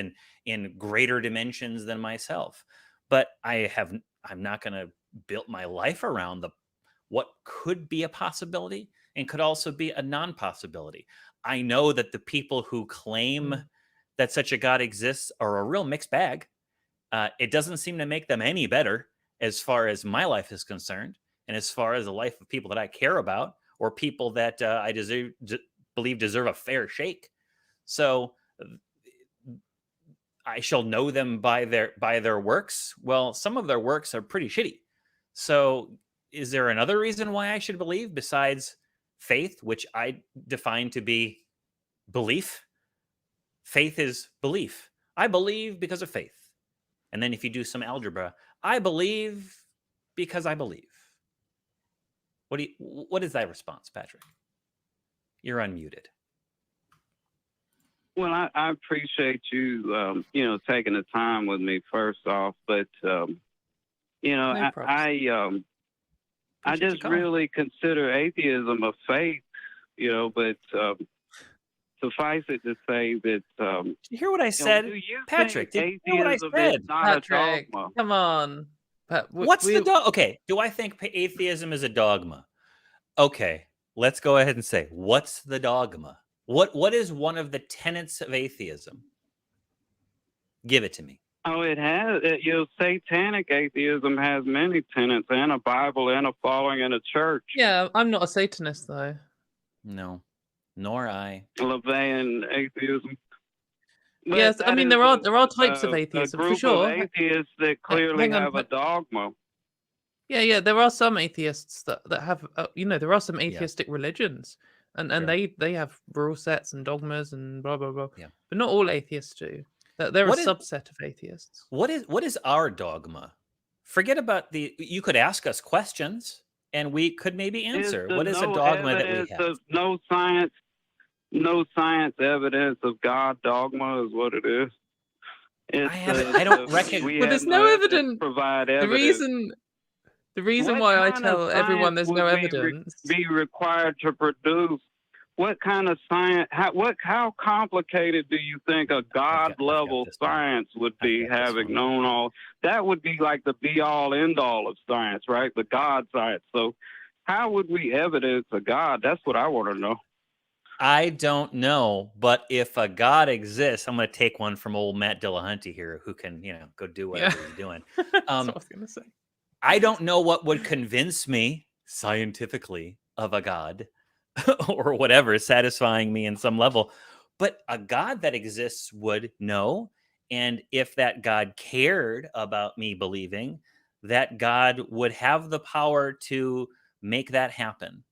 in greater dimensions than myself. But I'm not going to build my life around what could be a possibility and could also be a non-possibility. I know that the people who claim that such a God exists are a real mixed bag. It doesn't seem to make them any better as far as my life is concerned, and as far as the life of people that I care about, or people that I believe deserve a fair shake. So I shall know them by their works. Well, some of their works are pretty shitty. So is there another reason why I should believe besides faith, which I define to be belief? Faith is belief. I believe because of faith. And then if you do some algebra, I believe because I believe. What is that response, Patrick? You're unmuted.
Well, I appreciate you, taking the time with me first off, but
No problem.
I just really consider atheism a faith, but suffice it to say that
Did you hear what I said?
do you
Patrick, did
think
you hear what I
atheism
said?
is not
Patrick,
a dogma?
come on.
What's the dogma? Okay, do I think atheism is a dogma? Okay, let's go ahead and say, what's the dogma? What is one of the tenets of atheism? Give it to me.
Oh, it has. Satanic atheism has many tenets, and a Bible, and a following, and a church.
Yeah, I'm not a Satanist though.
No, nor I.
Levian atheism. But
Yes, I
that
mean
is
there are types of
a
atheism for
group
sure.
of atheists that clearly
hang on,
have a
but-
dogma.
Yeah, there are some atheists that have there are some atheistic religions, and
Sure.
they have rule sets and dogmas and blah blah blah.
Yeah.
But not all atheists do. They're
What
a
is-
subset of atheists.
What is our dogma? Forget about you could ask us questions and we could maybe answer. What is a dogma that we have?
No science evidence of God dogma is what it is.
I don't reckon.
We
But
have
there's no evidence.
Provide
The
evidence.
reason
What
why I
kind
tell
of
everyone there's
science
no
would
evidence.
be required to produce? What kind of science? How complicated do you think a
I've
God
got
level
this one.
science would be?
I've got this
Having
one.
known all that would be like the be all end all of science, right? The God science. So, how would we evidence a God? That's what I want to know.
I don't know, but if a God exists, I'm going to take one from old Matt Dillahunty here, who can, go do whatever he's doing.
That's what I was gonna say.
I don't know what would convince me scientifically of a God or whatever, satisfying me in some level, but a God that exists would know. And if that God cared about me believing, that God would have the power to make that happen.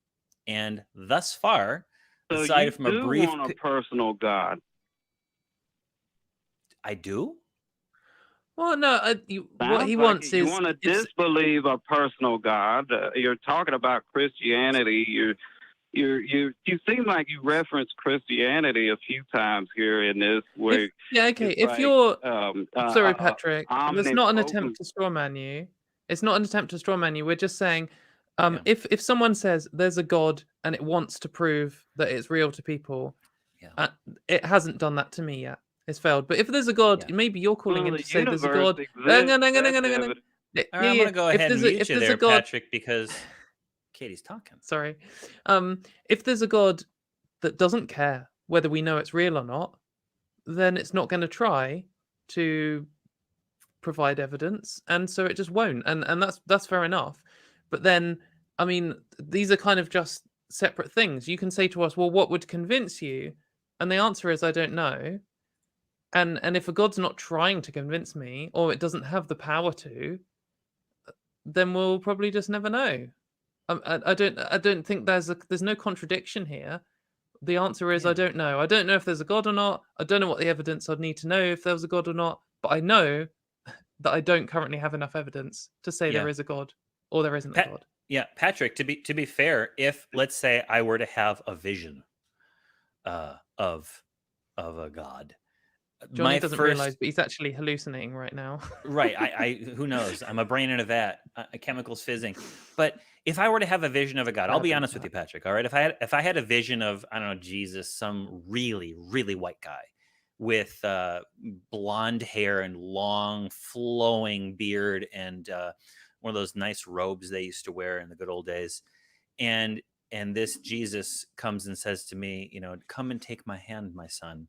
And thus far,
So
aside
you
from
do
a brief,
want a personal God.
I do.
Well, no, what he
Sounds like
wants
you
is
want to
it's-
disbelieve a personal God. You're talking about Christianity. You seem like you referenced Christianity a few times here in this. Where
okay.
it's
If
like,
you're sorry, Patrick, it's not an
omnipotent.
attempt to strawman you. It's not an attempt to strawman you. We're just saying,
Yeah.
if someone says there's a God and it wants to prove that it's real to people, it hasn't done that to me yet. It's failed. But if there's a God, maybe you're calling him to say there's a God. Hang on.
All right, I'm going to go ahead and mute you there, Patrick, because Katie's talking.
Sorry. If there's a God that doesn't care whether we know it's real or not, then it's not going to try to provide evidence, and so it just won't. And that's fair enough. But then, I mean, these are kind of just separate things. You can say to us, well, what would convince you? And the answer is, I don't know. And if a God's not trying to convince me, or it doesn't have the power to, then we'll probably just never know. I don't think there's no contradiction here. The answer is I don't know. I don't know if there's a God or not. I don't know what the evidence I'd need to know if there was a God or not. But I know that I don't currently have enough evidence to say there is a God or there isn't a God.
Yeah, Patrick. To be fair, if let's say I were to have a vision of a God,
Johnny doesn't realize, but he's actually hallucinating right now.
Right. I who knows? I'm a brain in a vat, chemicals fizzing. But if I were to have a vision of a God, I'll be honest with you, Patrick. All right. If I had a vision of, I don't know, Jesus, some really, really white guy with blonde hair and long flowing beard and one of those nice robes they used to wear in the good old days. And this Jesus comes and says to me, come and take my hand, my son.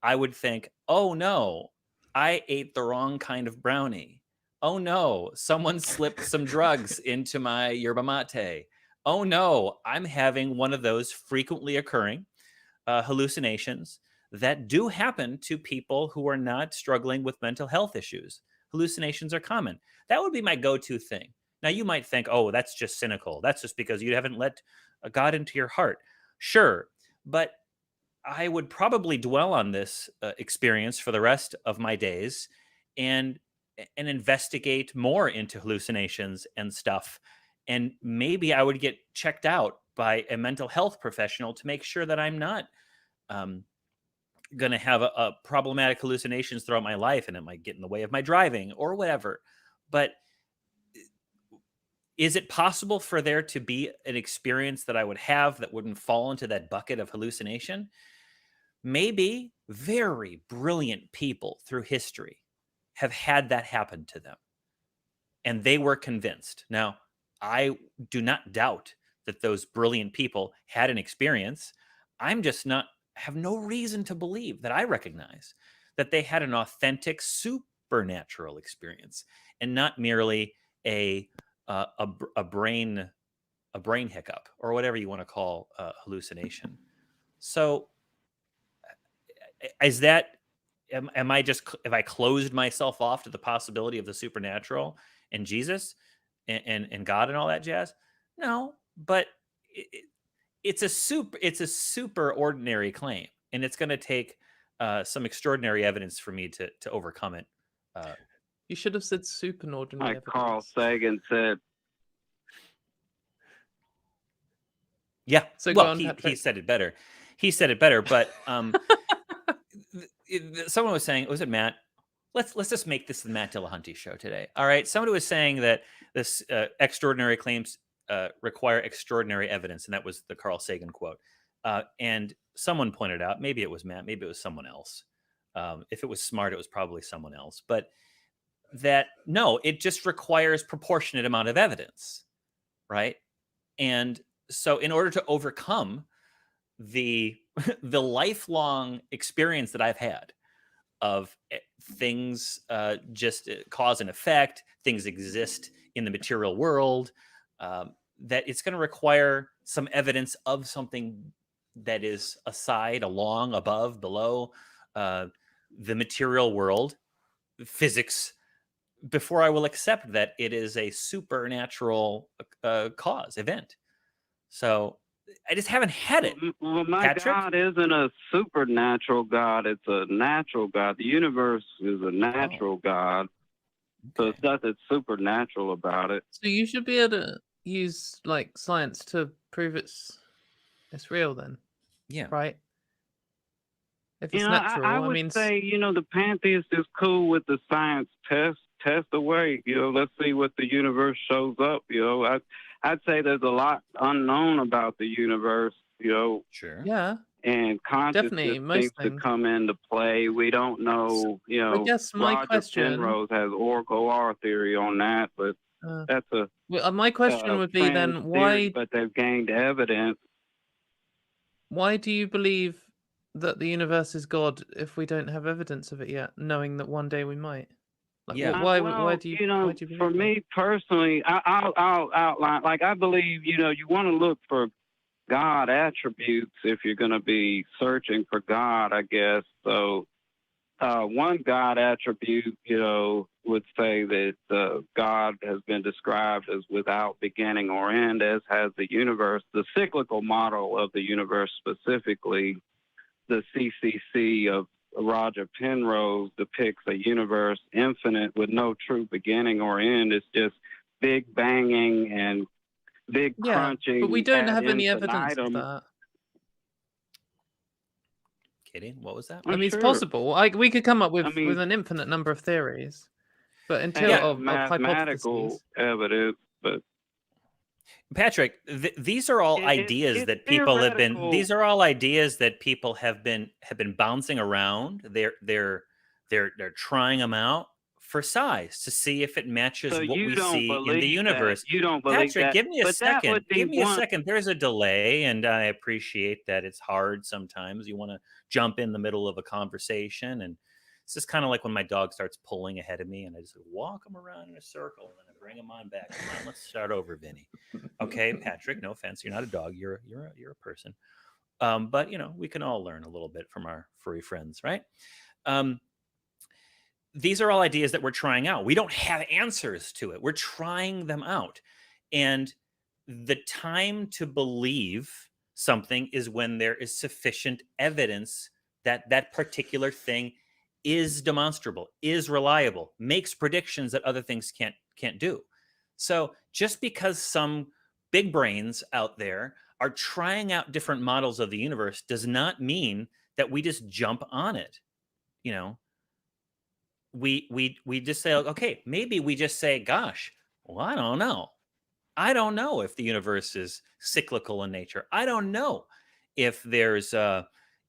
I would think, oh no, I ate the wrong kind of brownie. Oh no, someone slipped some drugs into my yerba mate. Oh no, I'm having one of those frequently occurring hallucinations that do happen to people who are not struggling with mental health issues. Hallucinations are common. That would be my go-to thing. Now you might think, oh, that's just cynical. That's just because you haven't let God into your heart. Sure, but I would probably dwell on this experience for the rest of my days and investigate more into hallucinations and stuff. And maybe I would get checked out by a mental health professional to make sure that I'm not going to have a problematic hallucinations throughout my life, and it might get in the way of my driving or whatever. But is it possible for there to be an experience that I would have that wouldn't fall into that bucket of hallucination? maybe very brilliant people through history have had that happen to them, and they were convinced. Now, I do not doubt that those brilliant people had an experience. I'm just not, have no reason to believe that I recognize that they had an authentic supernatural experience and not merely a brain hiccup or whatever you want to call hallucination. So is that, am I just, have I closed myself off to the possibility of the supernatural and Jesus and God and all that jazz? No, but it's a super ordinary claim, and it's going to take some extraordinary evidence for me to overcome it.
You should have said superordinary
Like
evidence.
Carl Sagan said.
Yeah,
So
well,
go on,
he
Patrick.
said it better. He said it better, but someone was saying, was it Matt? Let's just make this the Matt Dillahunty show today. All right. Somebody was saying that this extraordinary claims require extraordinary evidence, and that was the Carl Sagan quote. And someone pointed out, maybe it was Matt, maybe it was someone else. If it was smart, it was probably someone else. But that, no, it just requires proportionate amount of evidence, right? And so in order to overcome the lifelong experience that I've had of things just cause and effect, things exist in the material world, that it's going to require some evidence of something that is aside, along, above, below the material world, physics, before I will accept that it is a supernatural cause, event. So I just haven't had it.
Well, my
Patrick?
God isn't a supernatural God. It's a natural God. The universe is a natural God. So it's nothing supernatural about it.
So you should be able to use like science to prove it's real then.
Yeah.
Right? If it's
You know,
natural,
I would
mean,
say, the pantheist is cool with the science test away. Let's see what the universe shows up. I'd say there's a lot unknown about the universe.
Sure.
Yeah.
And consciousness seems to come into play. We don't know,
I guess my
Roger
question,
Penrose has Oracle theory on that, but that's a
my question would be then, why?
Theory, but they've gained evidence.
Why do you believe that the universe is God if we don't have evidence of it yet, knowing that one day we might? Like,
Yeah.
why do you? Why do you believe
for me personally, I'll outline. Like, I believe, you want to look for God attributes if you're going to be searching for God, I guess. So one God attribute, would say that God has been described as without beginning or end, as has the universe. The cyclical model of the universe, specifically the CCC of Roger Penrose, depicts a universe infinite with no true beginning or end. It's just big banging and big crunching.
But we don't have any
infinitum.
evidence of that.
Katie, what was that?
I mean, it's possible. We could come up with
mean,
an infinite number of theories, but until of
mathematical evidence. But
Patrick, these are all ideas that people have been. These are all ideas that people have been bouncing around. They're trying them out for size to see if it matches what we see in the universe.
You don't believe
Patrick,
that.
give me a second. Give me a
one...
second. There's a delay, and I appreciate that it's hard sometimes. You want to jump in the middle of a conversation, and it's just kind of like when my dog starts pulling ahead of me, and I just walk him around in a circle, and then I bring him on back. Come on, let's start over, Vinny. Okay, Patrick. No offense, you're not a dog. You're a person. But we can all learn a little bit from our furry friends, right? These are all ideas that we're trying out. We don't have answers to it. We're trying them out. And the time to believe something is when there is sufficient evidence that that particular thing is demonstrable, is reliable, makes predictions that other things can't do. So just because some big brains out there are trying out different models of the universe does not mean that we just jump on it. We just say, okay, maybe we just say, gosh, well, I don't know. I don't know if the universe is cyclical in nature. I don't know if there's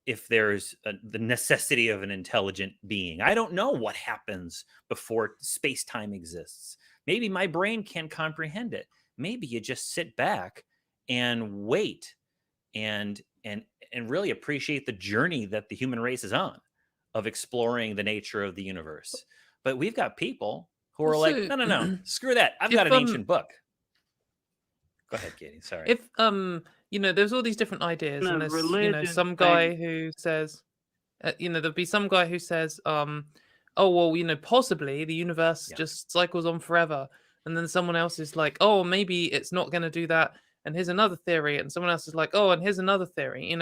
if there's the necessity of an intelligent being. I don't know what happens before space-time exists. Maybe my brain can't comprehend it. Maybe you just sit back and wait and really appreciate the journey that the human race is on of exploring the nature of the universe. But we've got people who are like, no, screw that. I've got an ancient book. Go ahead, Katie. Sorry.
If there's all these different ideas, and there's some guy who says, there'll be some guy who says, oh well, possibly the universe just cycles on forever, and then someone else is like, oh, maybe it's not going to do that, and here's another theory, and someone else is like, oh, and here's another theory.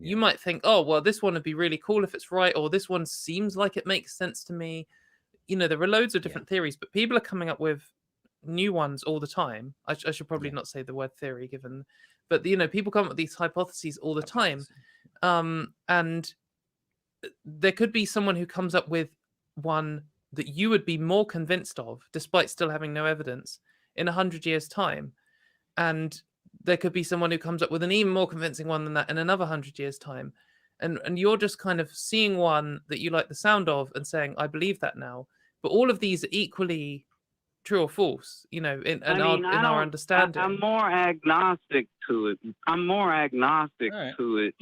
You might think, oh well, this one would be really cool if it's right, or this one seems like it makes sense to me. There are loads of different theories, but people are coming up with new ones all the time. I should probably not say the word theory, given, but people come up with these hypotheses all the time, and there could be someone who comes up with one that you would be more convinced of, despite still having no evidence, in 100 years' time, and there could be someone who comes up with an even more convincing one than that in another 100 years' time, and you're just kind of seeing one that you like the sound of and saying, I believe that now. But all of these are equally true or false, in our understanding.
I'm more agnostic to it. To it.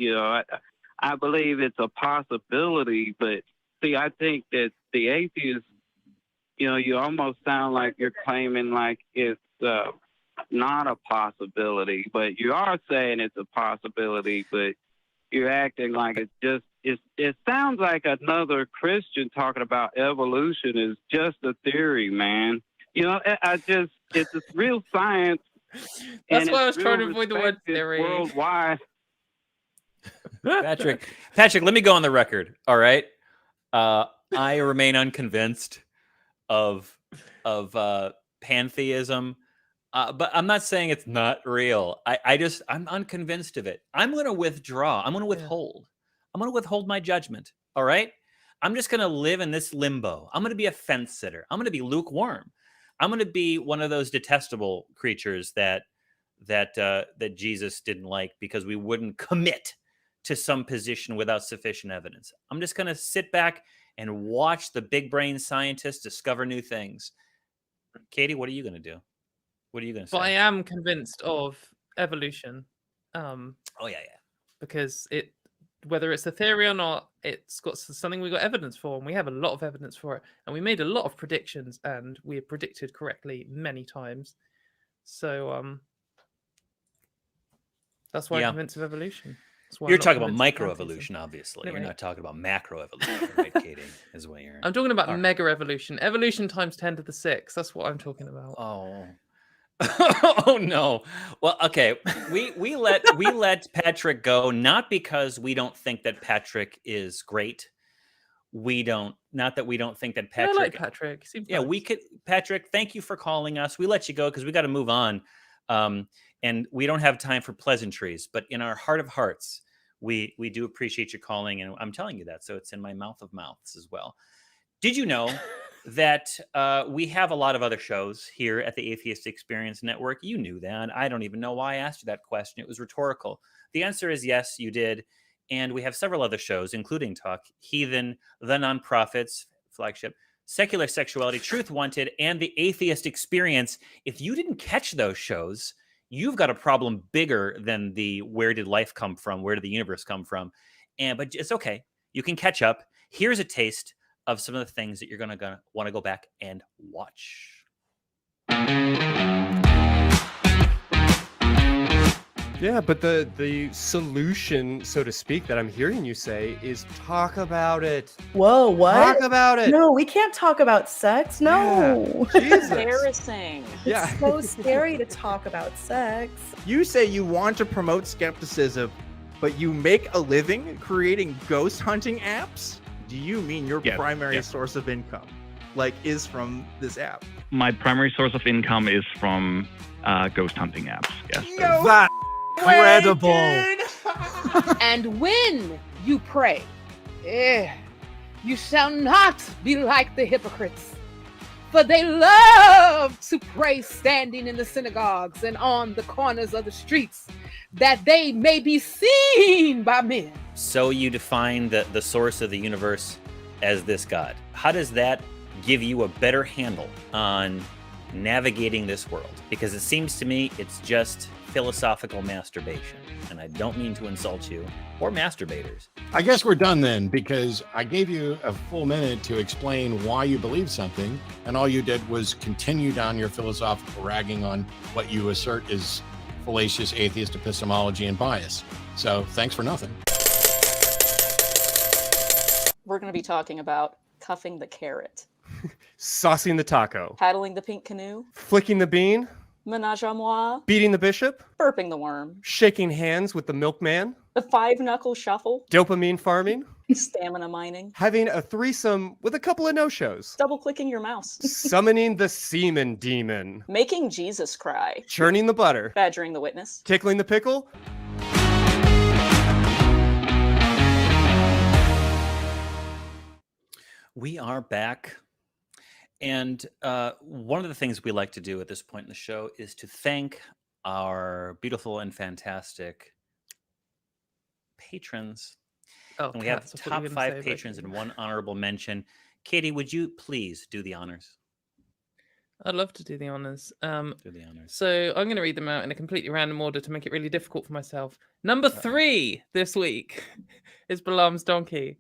I believe it's a possibility, but see, I think that the atheists, you almost sound like you're claiming like it's not a possibility, but you are saying it's a possibility, but you're acting like it sounds like another Christian talking about evolution is just a theory, man. It's a real science.
That's why I was trying to avoid the word theory.
Worldwide.
Patrick, let me go on the record. All right. I remain unconvinced of pantheism. But I'm not saying it's not real. I'm unconvinced of it. I'm going to withdraw. I'm going to withhold. I'm going to withhold my judgment. All right. I'm just going to live in this limbo. I'm going to be a fence sitter. I'm going to be lukewarm. I'm going to be one of those detestable creatures that Jesus didn't like because we wouldn't commit to some position without sufficient evidence. I'm just going to sit back and watch the big brain scientists discover new things. Katie, what are you going to do? What are you going to say?
But I am convinced of evolution. Because whether it's a theory or not, it's got something we got evidence for, and we have a lot of evidence for it. And we made a lot of predictions, and we have predicted correctly many times. So that's why I'm convinced of evolution.
You're talking about microevolution, obviously. Anyway. You're not talking about macroevolution, right, Katie? Is what you're.
I'm talking about mega evolution. Evolution times 10 to the 6. That's what I'm talking about.
Oh. Oh no. Well, okay. We let Patrick go, not because we don't think that Patrick is great. Not that we don't think that Patrick.
I like Patrick. Seems nice.
We could. Patrick, thank you for calling us. We let you go because we got to move on. And we don't have time for pleasantries, but in our heart of hearts, we do appreciate you calling, and I'm telling you that, so it's in my mouth of mouths as well. Did you know that we have a lot of other shows here at the Atheist Experience Network? You knew that. I don't even know why I asked you that question. It was rhetorical. The answer is yes, you did. And we have several other shows, including Talk, Heathen, The Nonprofits, flagship, Secular Sexuality, Truth Wanted, and the Atheist Experience. If you didn't catch those shows, you've got a problem bigger than the where did life come from, where did the universe come from. But it's okay. You can catch up. Here's a taste of some of the things that you're going to want to go back and watch.
Yeah, but the solution, so to speak, that I'm hearing you say is talk about it.
Whoa, what?
Talk about it.
No, we can't talk about sex. No.
Yeah. Jesus.
Embarrassing.
Yeah.
It's so scary to talk about sex.
You say you want to promote skepticism, but you make a living creating ghost hunting apps? Do you mean your primary source of income, is from this app?
My primary source of income is from ghost hunting apps. Yes.
No.
That's incredible.
And when you pray, you shall not be like the hypocrites, for they love to pray standing in the synagogues and on the corners of the streets, that they may be seen by men.
So you define the source of the universe as this God. How does that give you a better handle on navigating this world? Because it seems to me it's just philosophical masturbation. And I don't mean to insult you or masturbators.
I guess we're done then, because I gave you a full minute to explain why you believe something, and all you did was continue down your philosophical ragging on what you assert is fallacious atheist epistemology and bias. So thanks for nothing.
We're going to be talking about cuffing the carrot,
Saucing the taco,
paddling the pink canoe,
flicking the bean,
menage a moi,
beating the bishop,
burping the worm,
shaking hands with the milkman,
the five-knuckle shuffle,
dopamine farming,
stamina mining,
having a threesome with a couple of no-shows,
double-clicking your mouse,
summoning the semen demon,
making Jesus cry,
churning the butter,
badgering the witness,
tickling the pickle.
We are back. And one of the things we like to do at this point in the show is to thank our beautiful and fantastic patrons.
Oh,
and we have top 5 patrons and 1 honorable mention. Katie, would you please do the honors?
I'd love to do the honors.
Do the honors.
So I'm going to read them out in a completely random order to make it really difficult for myself. Number 3 this week is Balaam's Donkey.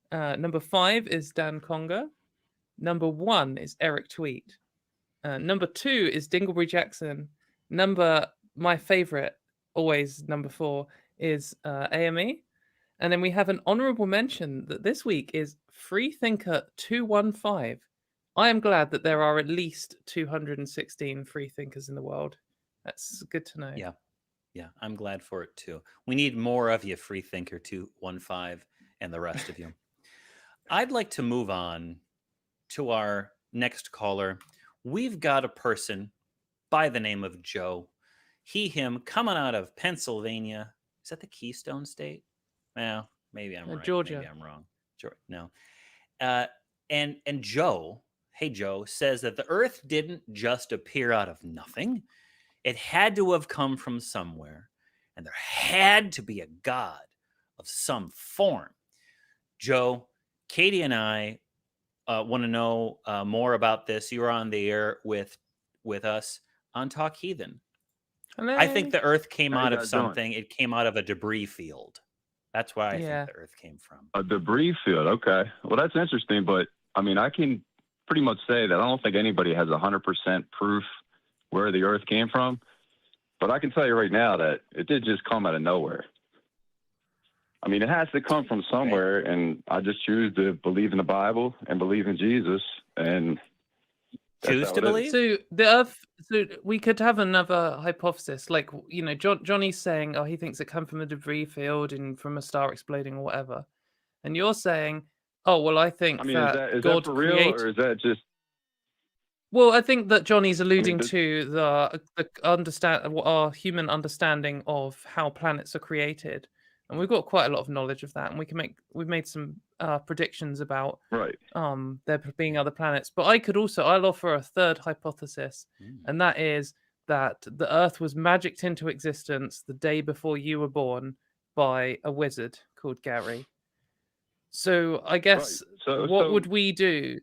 Number 5 is Dan Conga. Number 1 is Eric Tweet. Number 2 is Dinglebury Jackson. My favorite, always number 4, is AME. And then we have an honorable mention that this week is Freethinker 215. I am glad that there are at least 216 freethinkers in the world. That's good to know.
Yeah, I'm glad for it too. We need more of you, Freethinker 215, and the rest of you. I'd like to move on to our next caller. We've got a person by the name of Joe. Him, coming out of Pennsylvania. Is that the Keystone State? Well, maybe I'm right.
Georgia.
Maybe I'm wrong. No. And Joe, hey Joe, says that the Earth didn't just appear out of nothing. It had to have come from somewhere, and there had to be a God of some form. Joe, Katie and I want to know more about this. You were on the air with us on Talk Heathen.
Hello.
I think the Earth came
How
out
you
of
guys doing?
something. It came out of a debris field. That's where I think the Earth came from.
A debris field. Okay. Well, that's interesting, but I mean, I can pretty much say that I don't think anybody has 100% proof where the Earth came from, but I can tell you right now that it did just come out of nowhere. I mean, it has to come from somewhere, and I just choose to believe in the Bible and believe in Jesus, and
choose to believe.
So the Earth. So we could have another hypothesis, like Johnny's saying, oh, he thinks it come from a debris field and from a star exploding or whatever, and you're saying, oh, well, I think that
is
God
that for real,
created.
or is that just?
Well, I think that Johnny's alluding to the our human understanding of how planets are created, and we've got quite a lot of knowledge of that, and we've made some predictions about there being other planets. But I'll offer a third hypothesis, and that is that the Earth was magicked into existence the day before you were born by a wizard called Gary. So I guess what would we do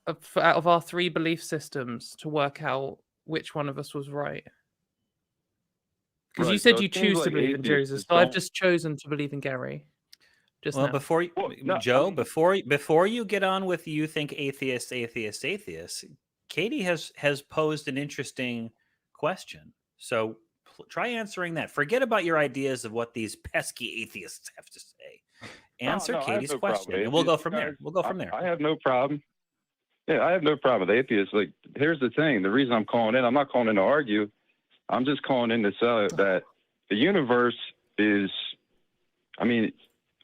out of our 3 belief systems to work out which one of us was right? Because you said you choose to believe in Jesus, so I've just chosen to believe in Gary.
Well, before you, Joe, before you get on with you think atheists, Katie has posed an interesting question. So try answering that. Forget about your ideas of what these pesky atheists have to say. Answer Katie's question, and we'll go from there.
I have no problem. Yeah, I have no problem with atheists. Like, here's the thing. The reason I'm calling in, I'm not calling in to argue. I'm just calling in to say that the universe is, I mean,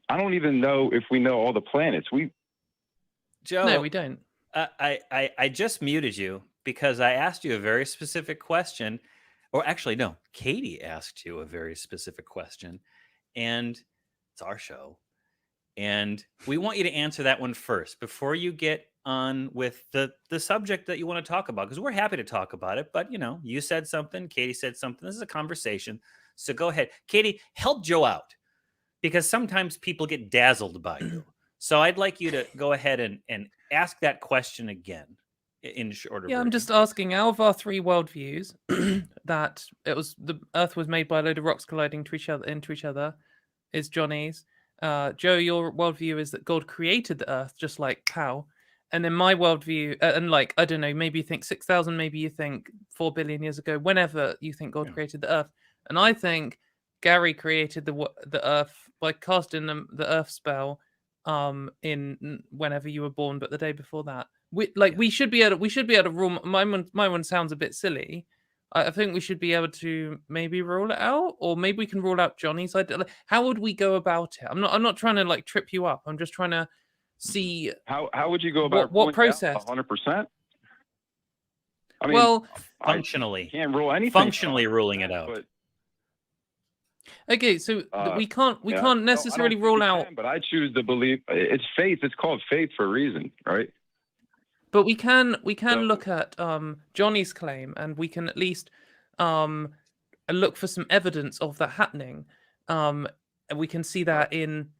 I don't even know if we know all the planets.
Joe,
no, we don't.
I just muted you because I asked you a very specific question. Or actually, no, Katie asked you a very specific question. And it's our show. And we want you to answer that one first before you get on with the subject that you want to talk about, because we're happy to talk about it. But, you said something, Katie said something. This is a conversation. So go ahead. Katie, help Joe out. because sometimes people get dazzled by you. So I'd like you to go ahead and ask that question again in shorter
Yeah, I'm
version.
just asking, out of our three worldviews, that the Earth was made by a load of rocks colliding into each other, is Johnny's. Joe, your worldview is that God created the Earth, just like Pow. And then my worldview, and like, I don't know, maybe you think 6,000, maybe you think 4 billion years ago, whenever you think God created the Earth. And I think Gary created the Earth by casting the Earth spell in whenever you were born, but the day before that. We should be able to rule. My one sounds a bit silly. I think we should be able to maybe rule it out, or maybe we can rule out Johnny's idea. Like, how would we go about it? I'm not trying to like trip you up. I'm just trying to see
how would you go about
what process?
100%. I mean,
Well,
functionally,
can't rule anything.
Functionally ruling it out.
But,
okay, so we can't necessarily rule out.
But I choose to believe it's faith. It's called faith for a reason, right?
But we can look at Johnny's claim, and we can at least look for some evidence of that happening. And we can see that in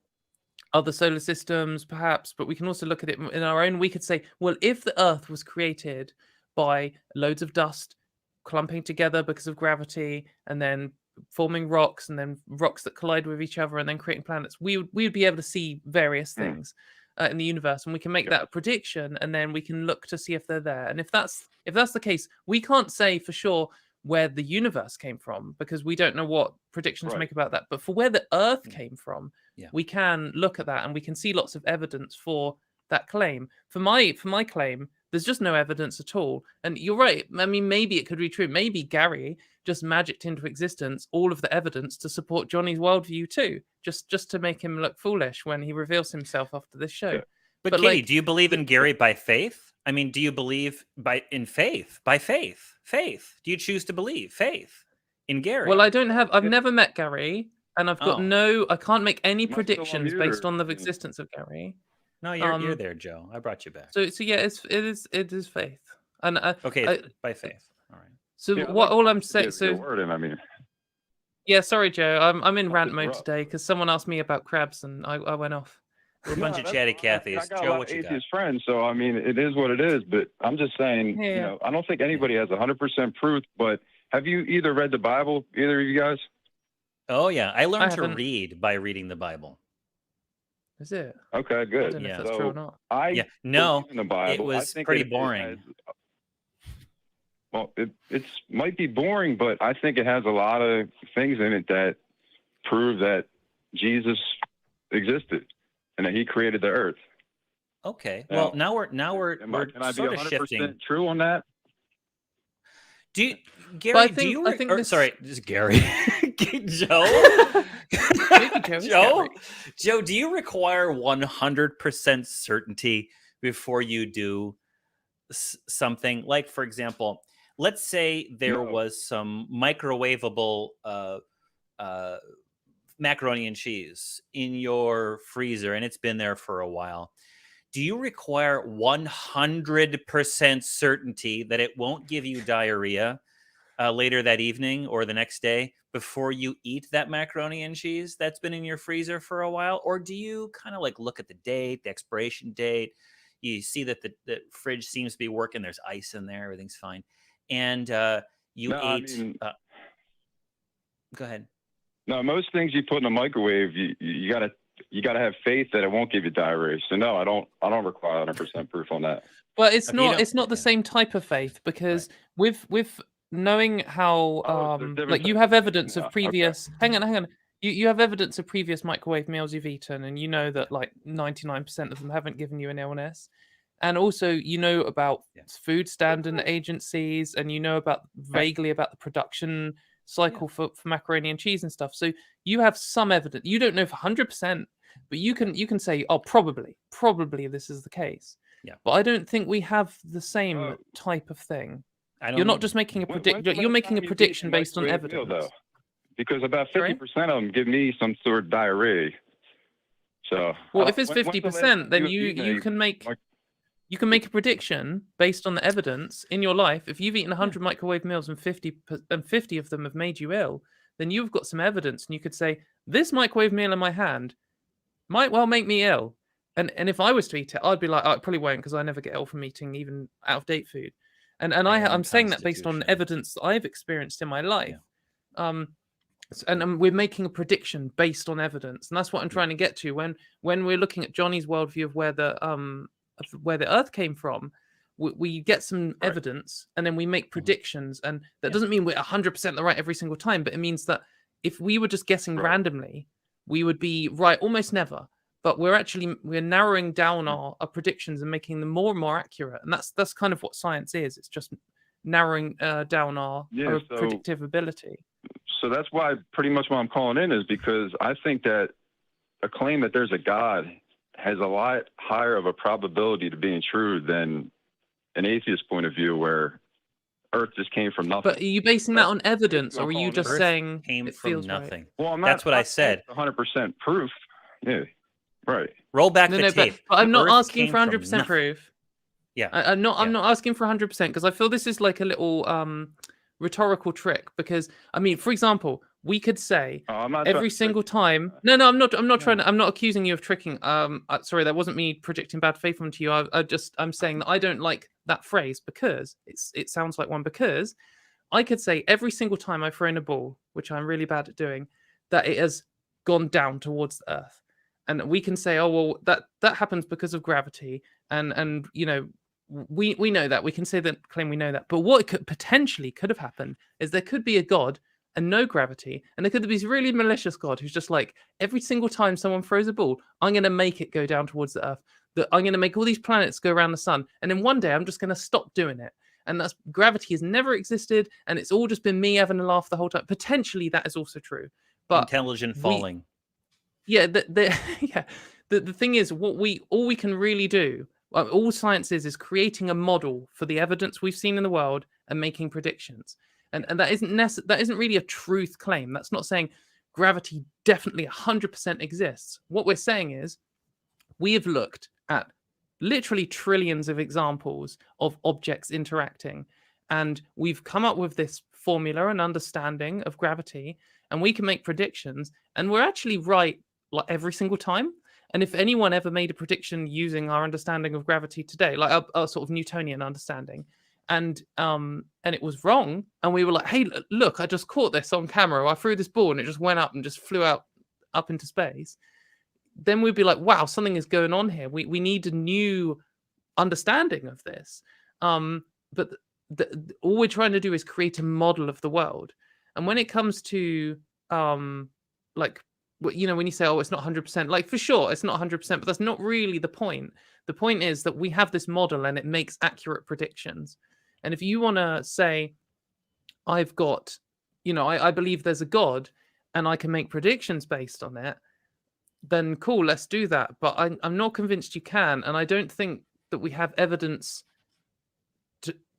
other solar systems, perhaps, but we can also look at it in our own. We could say, well, if the Earth was created by loads of dust clumping together because of gravity, and then forming rocks, and then rocks that collide with each other, and then creating planets, we would be able to see various things in the universe, and we can make that prediction, and then we can look to see if they're there. And if that's the case, we can't say for sure where the universe came from, because we don't know what predictions to make about that. But for where the Earth came from, we can look at that, and we can see lots of evidence for that claim. For my claim, there's just no evidence at all. And you're right. I mean, maybe it could be true. Maybe Gary just magicked into existence all of the evidence to support Johnny's worldview too, just to make him look foolish when he reveals himself after this show.
But Katy, do you believe in Gary by faith? I mean, do you believe in faith? By faith? Faith. Do you choose to believe faith in Gary?
Well, I've never met Gary, and I've got I can't make any predictions based on the existence of Gary.
No, you're there, Joe. I brought you back.
So yeah, it is faith. And
okay, by faith. All right.
So all I'm saying, yeah, sorry, Joe, I'm in rant mode today because someone asked me about crabs and I went off.
We're a bunch of chatty Cathy's. Joe, what you got?
Atheist friends, so I mean, it is what it is. But I'm just saying, you know, I don't think anybody has 100% proof. But have you either read the Bible, either of you guys?
Oh yeah, I learned to read by reading the Bible.
Is it?
Okay, good.
I don't know if that's true or not.
No,
in the Bible,
it was pretty boring.
Well, it might be boring, but I think it has a lot of things in it that prove that Jesus existed and that he created the earth.
Okay. Well, now we're
can I be
sort of
100%
shifting.
true on that?
Do you, Gary? Sorry, just Gary. Joe. Joe, do you require 100% certainty before you do something? Like, for example, let's say there was some microwavable macaroni and cheese in your freezer, and it's been there for a while. Do you require 100% certainty that it won't give you diarrhea later that evening or the next day before you eat that macaroni and cheese that's been in your freezer for a while? Or do you kind of like look at the date, the expiration date, you see that the fridge seems to be working, there's ice in there, everything's fine, and you ate... go ahead.
No, most things you put in the microwave, you gotta have faith that it won't give you diarrhea. So no, I don't require 100% proof on that.
But it's not the same type of faith, because with knowing how like you have evidence of previous hang on. You have evidence of previous microwave meals you've eaten, and you know that like 99% of them haven't given you an illness. And also, you know about food standard agencies, and you know about vaguely about the production cycle for macaroni and cheese and stuff. So you have some evidence. You don't know for 100%, but you can say, oh, probably this is the case.
Yeah.
But I don't think we have the same type of thing. You're not just making a prediction. You're making a prediction based on evidence.
Though? Because about 50% of them give me some sort of diarrhea. So
well, if it's 50%, then you can make a prediction based on the evidence in your life. If you've eaten 100 microwave meals and 50 of them have made you ill, then you've got some evidence, and you could say this microwave meal in my hand might well make me ill. And if I was to eat it, I'd be like, oh, I probably won't, because I never get ill from eating even out of date food. And I'm saying that based on evidence that I've experienced in my life. And we're making a prediction based on evidence, and that's what I'm trying to get to. When we're looking at Johnny's worldview of where the Earth came from, we get some evidence, and then we make predictions, and that doesn't mean we're 100% the right every single time, but it means that if we were just guessing randomly, we would be right almost never. But we're narrowing down our predictions and making them more and more accurate, and that's kind of what science is. It's just narrowing down our predictive ability.
So that's why pretty much what I'm calling in is because I think that a claim that there's a God has a lot higher of a probability to being true than an atheist point of view where Earth just came from nothing.
But are you basing that on evidence, or are you just saying
came
it
from
feels
nothing?
Right?
Well,
that's what I said.
100% proof. Yeah, right.
Roll back the tape.
But I'm not
Earth
asking
came
for
from
100%
nothing.
proof.
Yeah,
I'm not asking for 100% because I feel this is like a little rhetorical trick. Because I mean, for example, we could say every single time. No, I'm not trying to. I'm not accusing you of tricking. Sorry, that wasn't me projecting bad faith onto you. I'm saying that I don't like that phrase because it sounds like one. Because I could say every single time I throw in a ball, which I'm really bad at doing, that it has gone down towards the Earth, and we can say, oh well, that happens because of gravity, and you know. We know that. We can say that, claim we know that. But what potentially could have happened is there could be a God and no gravity, and there could be this really malicious God who's just like, every single time someone throws a ball, I'm going to make it go down towards the Earth. That I'm going to make all these planets go around the sun, and then one day I'm just going to stop doing it. And that's gravity has never existed, and it's all just been me having a laugh the whole time. Potentially that is also true. But
intelligent falling.
The thing is, all we can really do. All science is creating a model for the evidence we've seen in the world and making predictions. And that isn't really a truth claim. That's not saying gravity definitely 100% exists. What we're saying is we have looked at literally trillions of examples of objects interacting, and we've come up with this formula and understanding of gravity, and we can make predictions, and we're actually right like every single time. And if anyone ever made a prediction using our understanding of gravity today, like our sort of Newtonian understanding, and it was wrong, and we were like, hey, look, I just caught this on camera. I threw this ball and it just went up and just flew out up into space. Then we'd be like, wow, something is going on here. We need a new understanding of this. But all we're trying to do is create a model of the world. And when it comes to you know, when you say, oh, it's not 100%, like for sure, it's not 100%, but that's not really the point. The point is that we have this model and it makes accurate predictions. And if you want to say, I've got, you know, I believe there's a God and I can make predictions based on it, then cool, let's do that. But I'm not convinced you can. And I don't think that we have evidence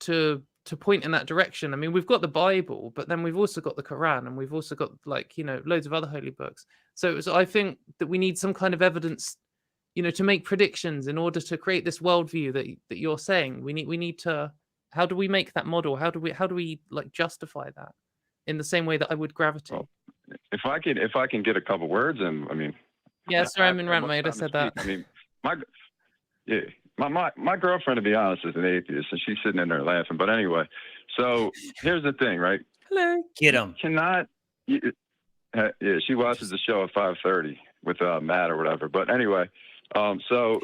to point in that direction. I mean, we've got the Bible, but then we've also got the Quran, and we've also got, like, you know, loads of other holy books. So I think that we need some kind of evidence, you know, to make predictions in order to create this worldview that you're saying. We need to. How do we make that model? How do we like justify that in the same way that I would gravity?
Well, if I can get a couple words, and I mean,
yeah, sorry, I'm in rant mode. I said that.
I mean, my girlfriend, to be honest, is an atheist, and she's sitting in there laughing. But anyway, so here's the thing, right?
Hello.
Get him.
Yeah, she watches the show at 5:30 with Matt or whatever. But anyway, so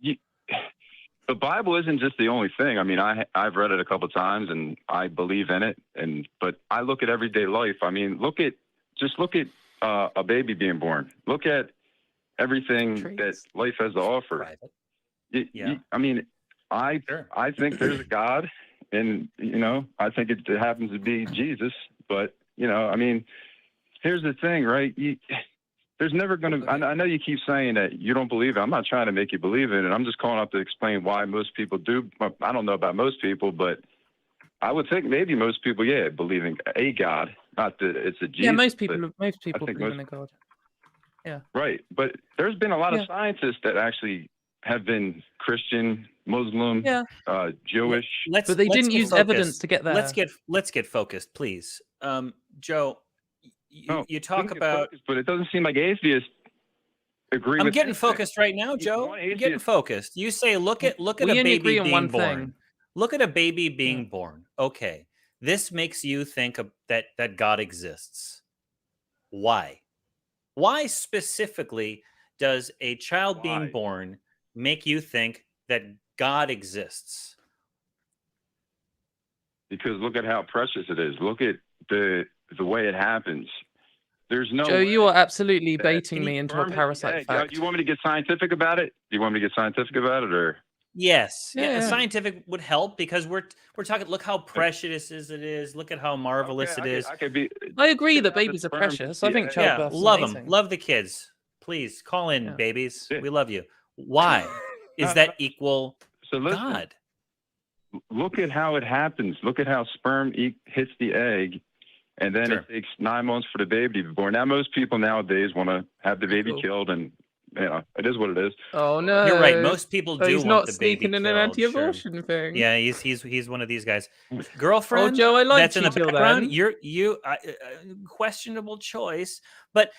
the Bible isn't just the only thing. I mean, I've read it a couple of times and I believe in it. But I look at everyday life. I mean, look at a baby being born. Look at everything that life has to offer. I mean, I think there's a God, and you know, I think it happens to be Jesus. But you know, I mean, here's the thing, right? There's never going to. I know you keep saying that you don't believe it. I'm not trying to make you believe it, and I'm just calling up to explain why most people do. I don't know about most people, but I would think maybe most people, believe in a God, not that it's a Jesus.
Yeah, most people believe in a God. Yeah.
Right, but there's been a lot of scientists that actually have been Christian, Muslim, Jewish,
but they didn't use evidence to get there.
Let's get focused, please. Joe, you talk about,
focused, but it doesn't seem like atheists agree.
I'm getting focused right now, Joe. I'm getting focused. You say, look at a baby being born. Look at a baby being born. Okay, this makes you think that God exists. Why? Why specifically does a child being born make you think that God exists?
Because look at how precious it is. Look at the way it happens. There's no
Joe, you are absolutely baiting me into a parasite fact.
Do you want me to get scientific about it? Do you want me to get scientific about it, or?
Yes. Yeah. Scientific would help because we're talking. Look how precious it is. Look at how marvelous it is.
I agree that babies are precious. I think childbirth is
love
amazing.
them. Love the kids. Please call in, babies. We love you. Why is that equal God?
Look at how it happens. Look at how sperm hits the egg. And then it takes 9 months for the baby to be born. Now, most people nowadays want to have the baby killed, and it is what it is.
Oh no,
you're right. Most people do
he's
want
not
the
sneaking
baby
in
killed,
an anti-abortion thing.
Yeah, he's one of these guys. Girlfriend.
Oh, Joe, I like
that's in the background. You questionable choice, but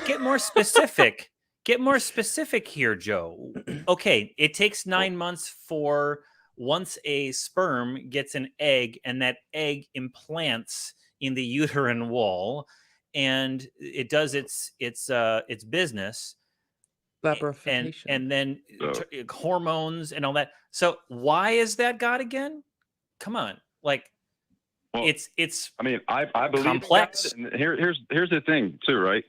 get more specific. Get more specific here, Joe. Okay, it takes 9 months for once a sperm gets an egg, and that egg implants in the uterine wall, and it does its business, and then hormones and all that. So why is that God again? Come on, like it's. I
mean, I believe
complex.
In God, and here's the thing too, right?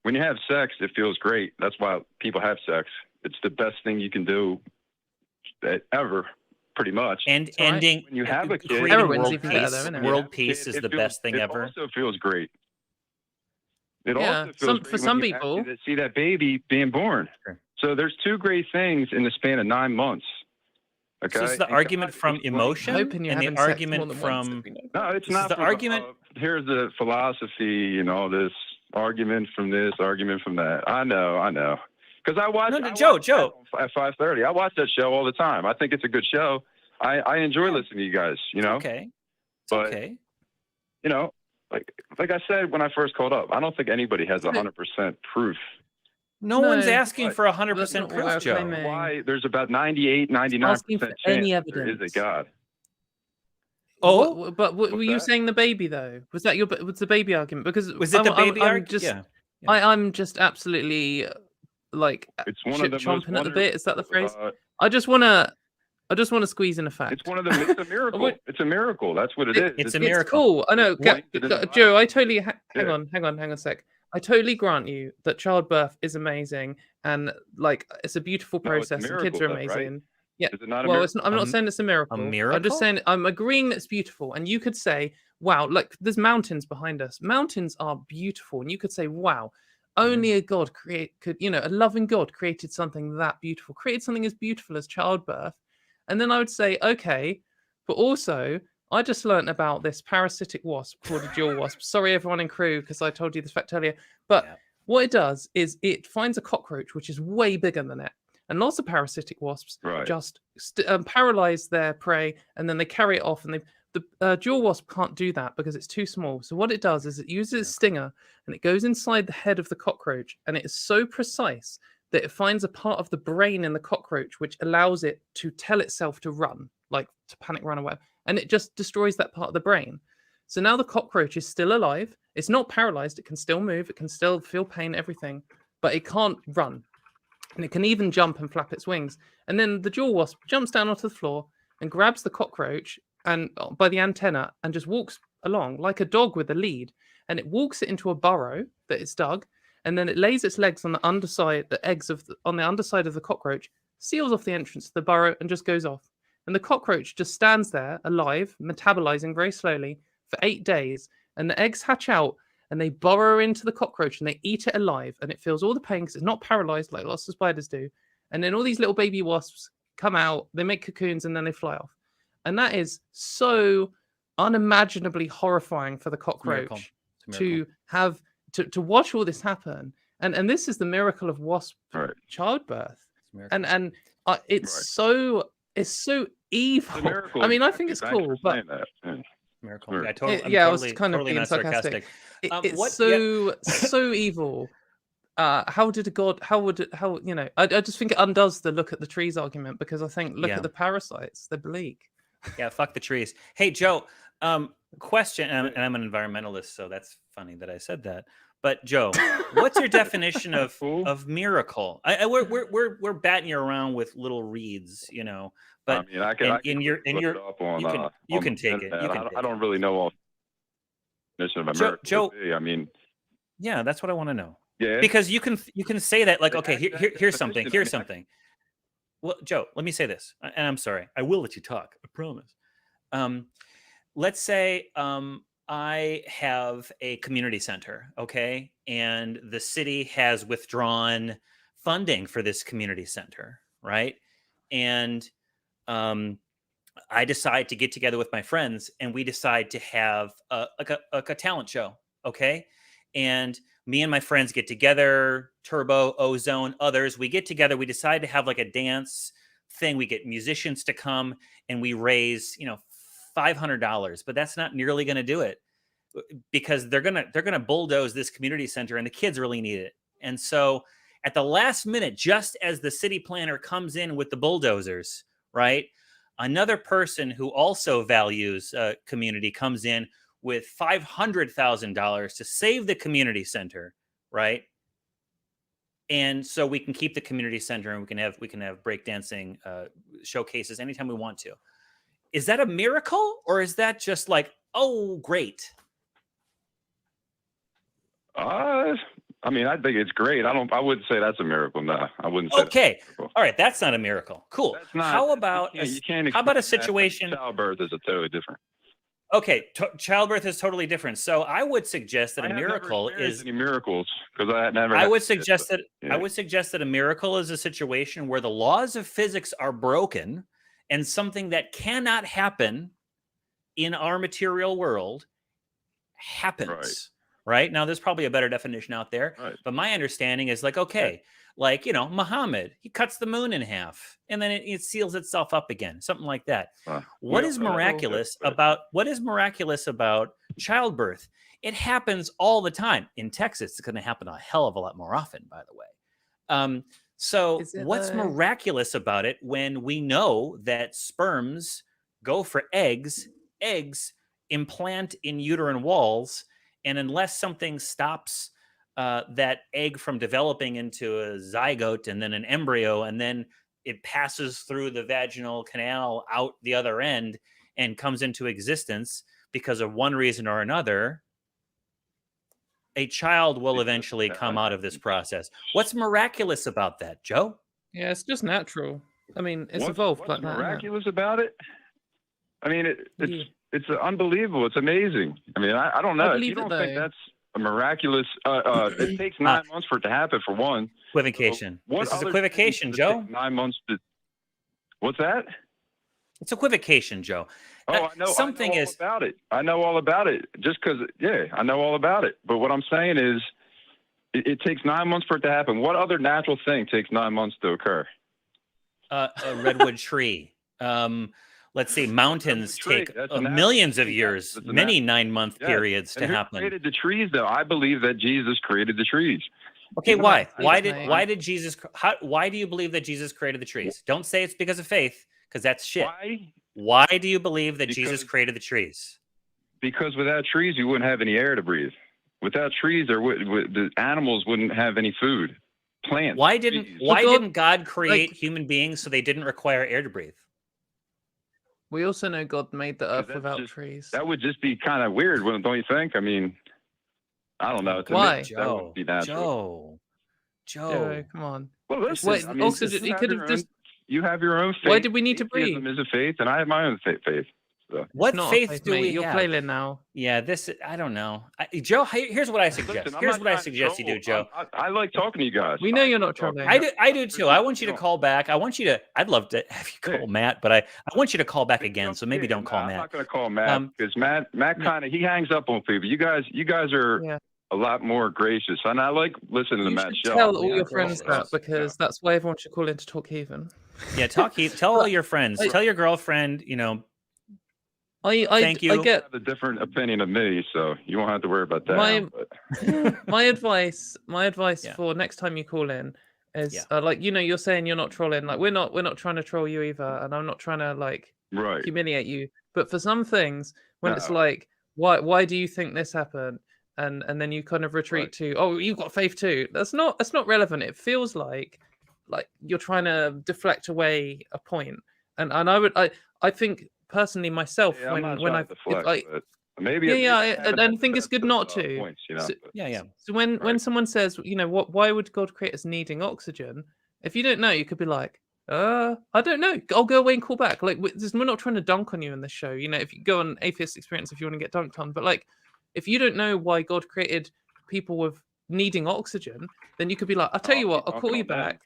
When you have sex, it feels great. That's why people have sex. It's the best thing you can do ever. Pretty much.
And ending
when you have a kid,
world peace is the best thing ever.
It also feels great. It
also
feels great
for some people
to see that baby being born. So there's two great things in the span of 9 months. Okay.
So it's the argument from emotion and the argument from
no, it's not
the argument.
Here's the philosophy, this argument from this, argument from that. I know. Because I watch
Joe
at 5:30. I watch that show all the time. I think it's a good show. I enjoy listening to you guys.
Okay. But,
okay. Like I said when I first called up, I don't think anybody has 100% proof.
No one's asking for 100% proof, Joe.
Why there's about 98, 99% chance there is a God.
Oh, but were you saying the baby though? Was that was the baby argument? Because
was it the baby argument?
Yeah. I'm just absolutely. Like
it's one of the
chomping at the bit. Is that the phrase? I just want to squeeze in a fact.
It's it's a miracle. It's a miracle. That's what it is.
It's a miracle.
It's cool. I know. Joe, I totally hang on a sec. I totally grant you that childbirth is amazing and like it's a beautiful process and kids are amazing. Right? Yeah. Is it not a miracle? I'm not saying it's a miracle.
A miracle.
I'm just saying I'm agreeing that it's beautiful. And you could say, wow, like there's mountains behind us. Mountains are beautiful, and you could say, wow. Only a God a loving God created something that beautiful, created something as beautiful as childbirth. And then I would say, okay, but also I just learned about this parasitic wasp called a jewel wasp. Sorry, everyone in crew, because I told you this fact earlier. But what it does is it finds a cockroach, which is way bigger than it. And lots of parasitic wasps just paralyze their prey, and then they carry it off, and the jewel wasp can't do that because it's too small. So what it does is it uses its stinger and it goes inside the head of the cockroach, and it is so precise that it finds a part of the brain in the cockroach which allows it to tell itself to run, like to panic run or whatever, and it just destroys that part of the brain. So now the cockroach is still alive. It's not paralyzed. It can still move. It can still feel pain, everything, but it can't run. And it can even jump and flap its wings. And then the jewel wasp jumps down onto the floor and grabs the cockroach and by the antenna and just walks along like a dog with a lead, and it walks it into a burrow that it's dug, and then it lays its legs on the underside, on the underside of the cockroach, seals off the entrance to the burrow, and just goes off. And the cockroach just stands there alive, metabolizing very slowly for 8 days, and the eggs hatch out and they burrow into the cockroach and they eat it alive, and it feels all the pain because it's not paralyzed like lots of spiders do. And then all these little baby wasps come out, they make cocoons, and then they fly off. And that is so unimaginably horrifying for the cockroach to have to watch all this happen. And this is the miracle of wasp childbirth. And it's so evil. I mean, I think it's cool, but
miracle.
Sure.
I totally,
Yeah, I
totally,
was kind of
totally
being
not
sarcastic.
sarcastic.
It's
What?
so evil. How did a god? How would it? How you know? I just think it undoes the look at the trees argument, because I think look
Yeah.
at the parasites. They're bleak.
Yeah, fuck the trees. Hey, Joe. Question, and I'm an environmentalist, so that's funny that I said that. But Joe, what's your definition of miracle? We're batting you around with little reeds, you know. But
I mean, I can
you can take it.
I don't really know all definition of a miracle.
Joe,
I mean,
yeah, that's what I want to know.
Yeah.
Because you can say that, like, okay, here's something. Here's something. Well, Joe, let me say this, and I'm sorry. I will let you talk. I promise. Let's say I have a community center, okay, and the city has withdrawn funding for this community center, right? And I decide to get together with my friends, and we decide to have a talent show, okay? And me and my friends get together, Turbo, Ozone, others. We get together. We decide to have like a dance thing. We get musicians to come, and we raise, $500. But that's not nearly going to do it, because they're gonna bulldoze this community center, and the kids really need it. And so, at the last minute, just as the city planner comes in with the bulldozers, right? Another person who also values community comes in with $500,000 to save the community center, right? And so we can keep the community center, and we can have breakdancing showcases anytime we want to. Is that a miracle, or is that just like, oh, great?
I mean, I think it's great. I wouldn't say that's a miracle. No, I wouldn't say.
Okay, all right, that's not a miracle. Cool. How about how about a situation?
Childbirth is totally different.
Okay, childbirth is totally different. So I would suggest that a miracle is
any miracles, because I never.
I would suggest that a miracle is a situation where the laws of physics are broken, and something that cannot happen in our material world happens. Right? Now, there's probably a better definition out there, but my understanding is like, okay, like, Muhammad, he cuts the moon in half, and then it seals itself up again, something like that. What is miraculous about childbirth? It happens all the time. In Texas, it's going to happen a hell of a lot more often, by the way. So what's miraculous about it when we know that sperms go for eggs implant in uterine walls, and unless something stops that egg from developing into a zygote and then an embryo, and then it passes through the vaginal canal out the other end and comes into existence because of one reason or another, a child will eventually come out of this process. What's miraculous about that, Joe?
Yeah, it's just natural. I mean, it's evolved like that.
What's miraculous about it? I mean, it's unbelievable. It's amazing. I mean, I don't know. If you don't think that's a miraculous, it takes 9 months for it to happen, for one.
Equivocation.
So
this is equivocation, Joe.
9 months to. What's that?
It's equivocation, Joe.
Oh, I know. I know all about it. I know all about it. Just because, I know all about it. But what I'm saying is, it takes 9 months for it to happen. What other natural thing takes 9 months to occur?
A redwood tree. Let's see, mountains take millions of years, many 9 month periods to happen.
Who created the trees, though? I believe that Jesus created the trees.
Okay, why? Why did Jesus? Why do you believe that Jesus created the trees? Don't say it's because of faith, because that's shit. Why do you believe that Jesus created the trees?
Because without trees, you wouldn't have any air to breathe. Without trees, the animals wouldn't have any food. Plants.
Why didn't God create human beings so they didn't require air to breathe?
We also know God made the earth without trees.
That would just be kind of weird, don't you think? I mean, I don't know.
Why?
Joe,
Joe,
come on.
Well, listen, I mean,
also, you could have just.
You have your own faith.
Why did we need to breathe?
Atheism is a faith, and I have my own faith. So.
What faith do we
You're
have?
flailing now.
Yeah, I don't know. Joe, here's what I suggest.
Listen,
here's what I suggest you do, Joe.
I like talking to you guys.
We know you're not trolling.
I do too. I want you to call back. I'd love to have you call Matt, but I want you to call back again. So maybe don't call Matt.
I'm not going to call Matt because Matt kind of he hangs up on people. You guys are a lot more gracious, and I like listening to Matt's show.
Tell all your friends that, because that's why everyone should call in to talk Heathen.
Yeah, talk Heathen. Tell all your friends. Tell your girlfriend. Thank you.
I have a different opinion of me, so you won't have to worry about that.
My advice
Yeah.
for next time you call in is
Yeah.
like, you know, you're saying you're not trolling. Like we're not trying to troll you either, and I'm not trying to like
Right.
humiliate you. But for some things, when it's
No.
like, why do you think this happened? And then you kind of retreat to, oh, you've got faith too. That's not relevant. It feels like you're trying to deflect away a point. And I think personally myself,
Yeah, I'm not
when
trying
I
to deflect, but maybe
and I think it's good not to.
points, you know.
So,
but-
so when someone says, you know, why would God create us needing oxygen? If you don't know, you could be like, I don't know. I'll go away and call back. Like we're not trying to dunk on you in this show. You know, if you go on Atheist Experience, if you want to get dunked on, but like, if you don't know why God created people with needing oxygen, then you could be like, I'll tell you what, I'll call you back.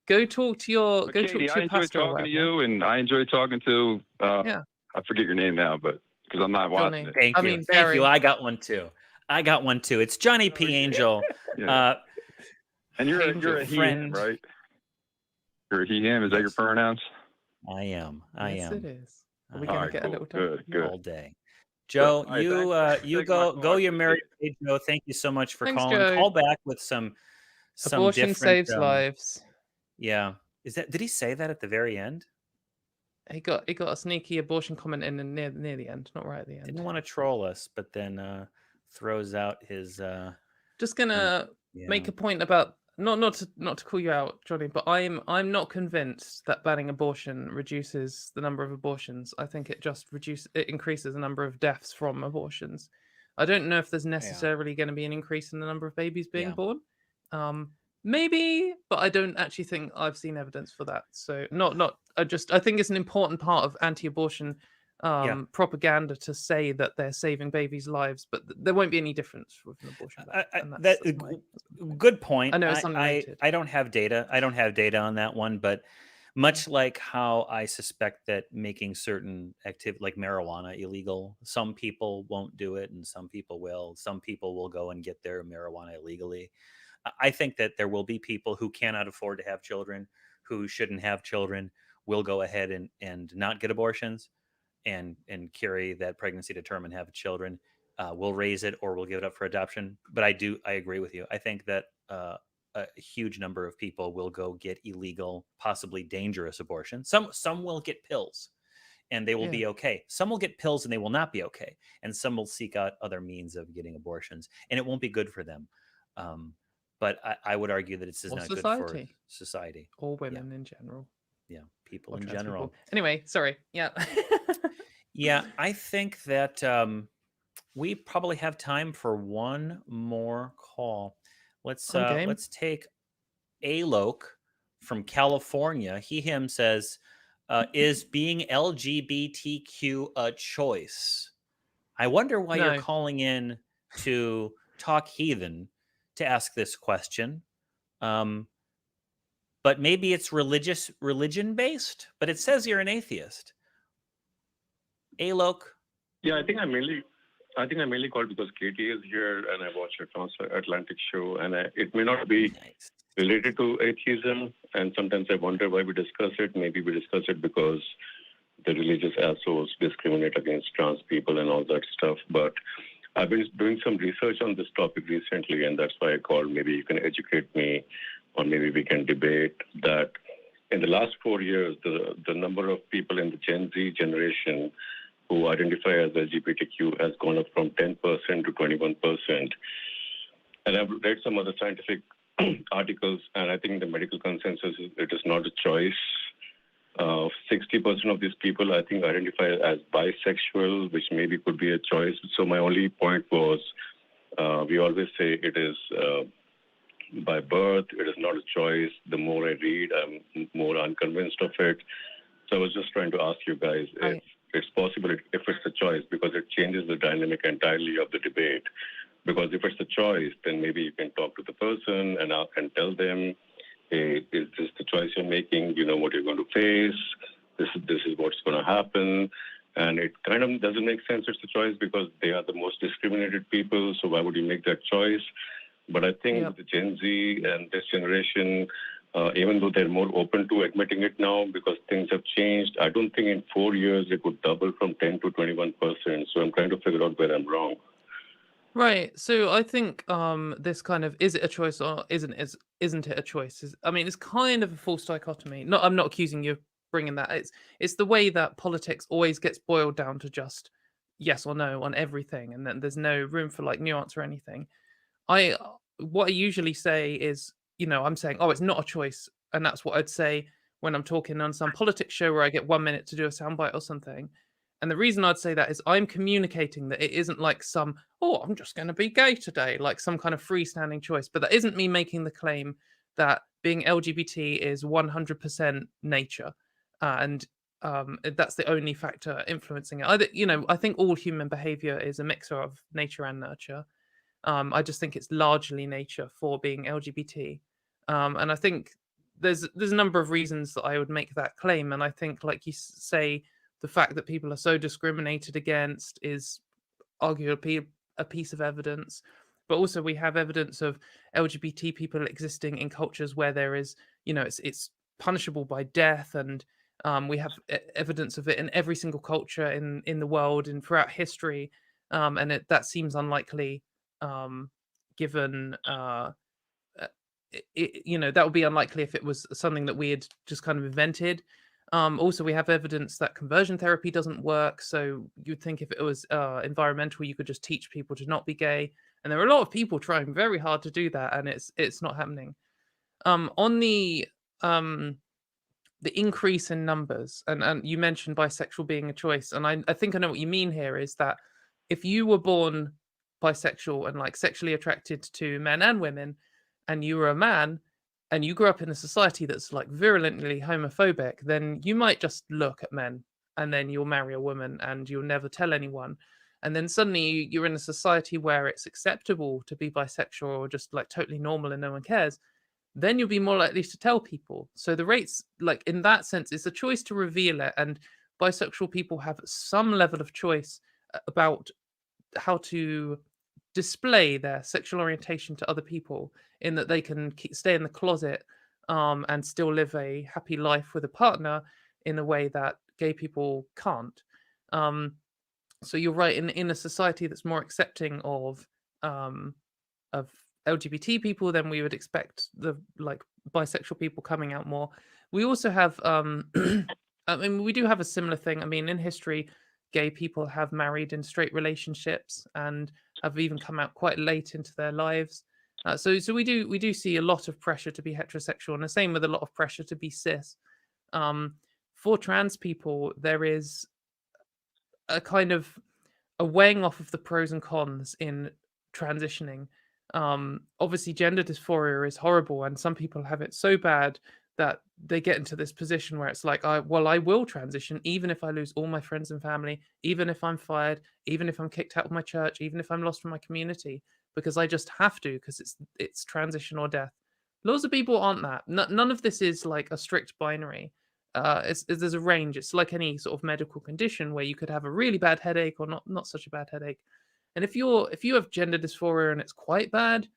Go talk to your
But
go
Katy,
talk to
I
your
enjoy
pastor or
talking to
whatever.
you, and I enjoy talking to.
Yeah.
I forget your name now, but because I'm not watching it.
Thank you. Thank you. I got one too. It's Johnny P. Angel.
Yeah. And you're a heathen,
friend.
right? You're a heathen. Is that your pronouns?
I am.
Yes, it is. Are we
All
gonna
right,
get a
cool.
little
Good.
all day. Joe,
All right,
you
thanks for
go your merry way, Joe. Thank you so much for
Thanks,
calling.
Joe.
Call back with some
Abortion
different,
saves lives.
Yeah. Did he say that at the very end?
He got a sneaky abortion comment in near the end, not right at the end.
Didn't want to troll us, but then throws out his
Just gonna make a point about not to call you out, Johnny, but I'm not convinced that banning abortion reduces the number of abortions. I think it just increases the number of deaths from abortions. I don't know if there's necessarily going to be an increase in the number of babies being born. Maybe, but I don't actually think I've seen evidence for that. So I think it's an important part of anti-abortion propaganda to say that they're saving babies' lives, but there won't be any difference with an abortion.
Good point.
I know it's unrelated.
I don't have data. I don't have data on that one, but much like how I suspect that making certain activity like marijuana illegal, some people won't do it and some people will. Some people will go and get their marijuana illegally. I think that there will be people who cannot afford to have children, who shouldn't have children, will go ahead and not get abortions and carry that pregnancy to term and have children. We'll raise it or we'll give it up for adoption. But I agree with you. I think that a huge number of people will go get illegal, possibly dangerous abortions. Some will get pills and they will be okay. Some will get pills and they will not be okay. And some will seek out other means of getting abortions and it won't be good for them. But I would argue that it's not good for society.
Or women in general.
Yeah, people in general.
People. Anyway, sorry. Yeah.
Yeah, I think that we probably have time for one more call. Let's take Alok from California. Him says, is being LGBTQ a choice? I wonder why you're calling in to talk Heathen to ask this question. But maybe it's religion based, but it says you're an atheist. Alok.
Yeah, I think I mainly called because Katy is here and I watched your Transatlantic show, and it may not be related to atheism, and sometimes I wonder why we discuss it. Maybe we discuss it because the religious assholes discriminate against trans people and all that stuff, but I've been doing some research on this topic recently, and that's why I called. Maybe you can educate me, or maybe we can debate that. In the last 4 years, the number of people in the Gen Z generation who identify as LGBTQ has gone up from 10% to 21%. And I've read some other scientific articles, and I think the medical consensus is it is not a choice. 60% of these people, I think, identify as bisexual, which maybe could be a choice. So my only point was, we always say it is by birth, it is not a choice. The more I read, I'm more unconvinced of it. So I was just trying to ask you guys if it's possible, if it's a choice, because it changes the dynamic entirely of the debate. Because if it's a choice, then maybe you can talk to the person and tell them, hey, is this the choice you're making? You know what you're going to face. This is what's going to happen. And it kind of doesn't make sense it's a choice because they are the most discriminated people. So why would you make that choice? But I think with the Gen Z and this generation, even though they're more open to admitting it now because things have changed. I don't think in 4 years it would double from 10 to 21%. So I'm trying to figure out where I'm wrong.
Right. So I think this kind of, is it a choice or isn't it a choice? I mean, it's kind of a false dichotomy. No, I'm not accusing you of bringing that. It's the way that politics always gets boiled down to just yes or no on everything, and then there's no room for like nuance or anything. What I usually say is, I'm saying, oh, it's not a choice, and that's what I'd say when I'm talking on some politics show where I get 1 minute to do a soundbite or something. And the reason I'd say that is I'm communicating that it isn't like I'm just going to be gay today, like some kind of freestanding choice. But that isn't me making the claim that being LGBT is 100% nature. And that's the only factor influencing it. I think all human behavior is a mixture of nature and nurture. I just think it's largely nature for being LGBT. And I think there's a number of reasons that I would make that claim. And I think, like you say, the fact that people are so discriminated against is arguably a piece of evidence. But also we have evidence of LGBT people existing in cultures where there is, it's punishable by death. And we have evidence of it in every single culture in the world and throughout history. And that seems unlikely, given, that would be unlikely if it was something that we had just kind of invented. Also, we have evidence that conversion therapy doesn't work. So you'd think if it was environmental, you could just teach people to not be gay. And there are a lot of people trying very hard to do that, and it's not happening. On the increase in numbers, and you mentioned bisexual being a choice, and I think I know what you mean here, is that if you were born bisexual and like sexually attracted to men and women, and you were a man, and you grew up in a society that's like virulently homophobic, then you might just look at men and then you'll marry a woman and you'll never tell anyone. And then suddenly you're in a society where it's acceptable to be bisexual or just like totally normal and no one cares. Then you'll be more likely to tell people. So the rates, like in that sense, it's a choice to reveal it. And bisexual people have some level of choice about how to display their sexual orientation to other people, in that they can stay in the closet and still live a happy life with a partner in a way that gay people can't. So you're right, in a society that's more accepting of LGBT people, then we would expect the like bisexual people coming out more. We also have I mean, we do have a similar thing. I mean, in history, gay people have married in straight relationships and have even come out quite late into their lives. So we do see a lot of pressure to be heterosexual, and the same with a lot of pressure to be cis. For trans people, there is a kind of a weighing off of the pros and cons in transitioning. Obviously, gender dysphoria is horrible, and some people have it so bad that they get into this position where it's like, I will transition, even if I lose all my friends and family, even if I'm fired, even if I'm kicked out of my church, even if I'm lost from my community, because I just have to, because it's transition or death. Lots of people aren't that. None of this is like a strict binary. There's a range. It's like any sort of medical condition where you could have a really bad headache or not such a bad headache. And if you have gender dysphoria and it's quite bad,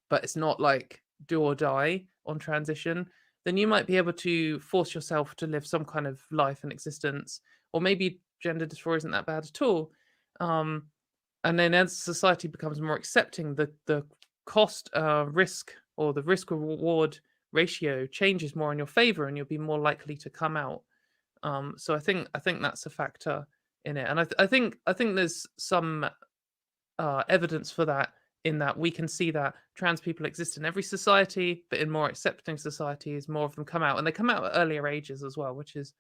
but it's not like do or die on transition, then you might be able to force yourself to live some kind of life and existence. Or maybe gender dysphoria isn't that bad at all. And then as society becomes more accepting, the cost risk or the risk reward ratio changes more in your favor, and you'll be more likely to come out. So I think that's a factor in it, and I think there's some evidence for that, in that we can see that trans people exist in every society, but in more accepting societies, more of them come out, and they come out at earlier ages as well, which is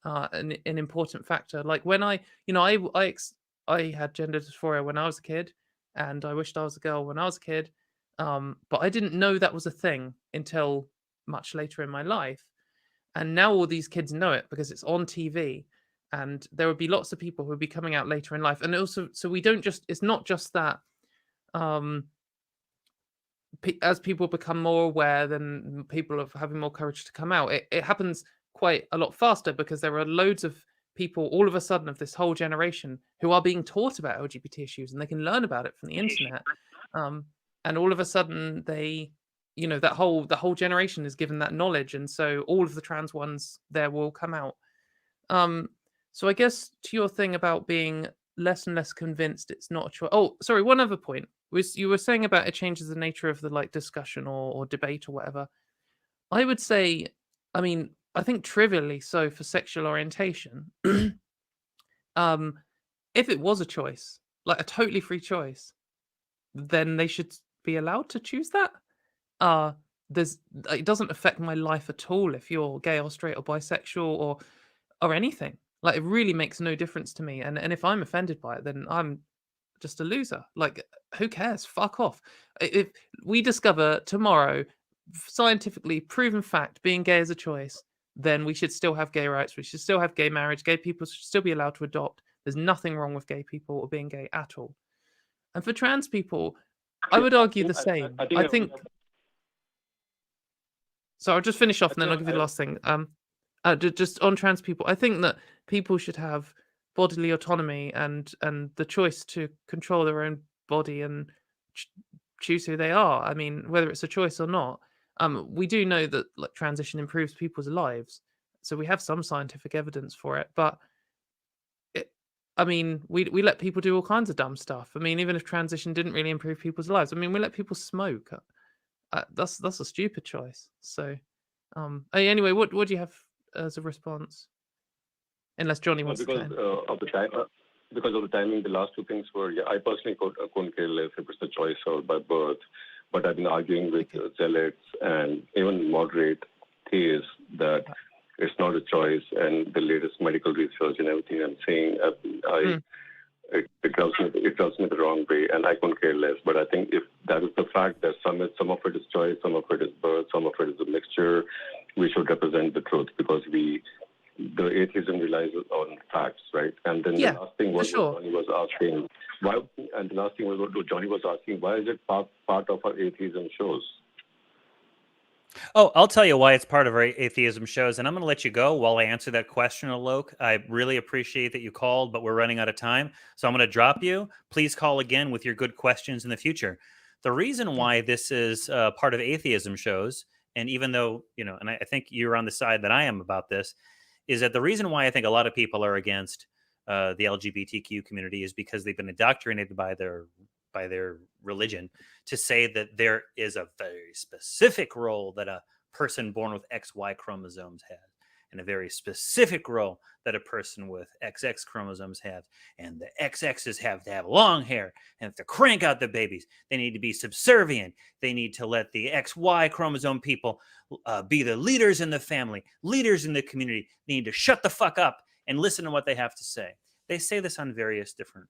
an important factor. Like when I had gender dysphoria when I was a kid, and I wished I was a girl when I was a kid, but I didn't know that was a thing until much later in my life. And now all these kids know it because it's on TV, and there would be lots of people who would be coming out later in life. And also, so it's not just that as people become more aware, then people are having more courage to come out. It happens quite a lot faster because there are loads of people all of a sudden of this whole generation who are being taught about LGBT issues, and they can learn about it from the internet. And all of a sudden they you know, that whole generation is given that knowledge, and so all of the trans ones there will come out. So I guess to your thing about being less and less convinced it's not a choice. Oh, sorry, one other point was you were saying about it changes the nature of the like discussion or debate or whatever. I would say, I mean, I think trivially so for sexual orientation. If it was a choice, like a totally free choice, then they should be allowed to choose that. It doesn't affect my life at all if you're gay or straight or bisexual or anything. Like, it really makes no difference to me. And if I'm offended by it, then I'm just a loser. Like, who cares? Fuck off. If we discover tomorrow scientifically proven fact being gay is a choice, then we should still have gay rights. We should still have gay marriage. Gay people should still be allowed to adopt. There's nothing wrong with gay people or being gay at all. And for trans people, I would argue the same. I think. So I'll just finish off and then I'll give you the last thing. Just on trans people, I think that people should have bodily autonomy and the choice to control their own body and choose who they are. I mean, whether it's a choice or not. We do know that like transition improves people's lives, so we have some scientific evidence for it. But I mean, we let people do all kinds of dumb stuff. I mean, even if transition didn't really improve people's lives, I mean, we let people smoke. That's a stupid choice. So, anyway, what do you have as a response? Unless Johnny wants to.
Of the time, because of the timing, the last two things were, I personally couldn't care less if it's a choice or by birth. But I've been arguing with zealots and even moderate theists that it's not a choice, and the latest medical research and everything I'm saying, it rubs me the wrong way, and I couldn't care less. But I think if that is the fact that some of it is choice, some of it is birth, some of it is a mixture, we should represent the truth, because the atheism relies on facts, right? And then the last thing was what Johnny was asking. Why is it part of our atheism shows?
Oh, I'll tell you why it's part of our atheism shows, and I'm going to let you go while I answer that question, Alok. I really appreciate that you called, but we're running out of time, so I'm going to drop you. Please call again with your good questions in the future. The reason why this is part of atheism shows, and even though, and I think you're on the side that I am about this, is that the reason why I think a lot of people are against the LGBTQ community is because they've been indoctrinated by their religion to say that there is a very specific role that a person born with XY chromosomes has, and a very specific role that a person with XX chromosomes have, and the XXs have to have long hair and have to crank out the babies. They need to be subservient. They need to let the XY chromosome people be the leaders in the family, leaders in the community. They need to shut the fuck up and listen to what they have to say. They say this on various different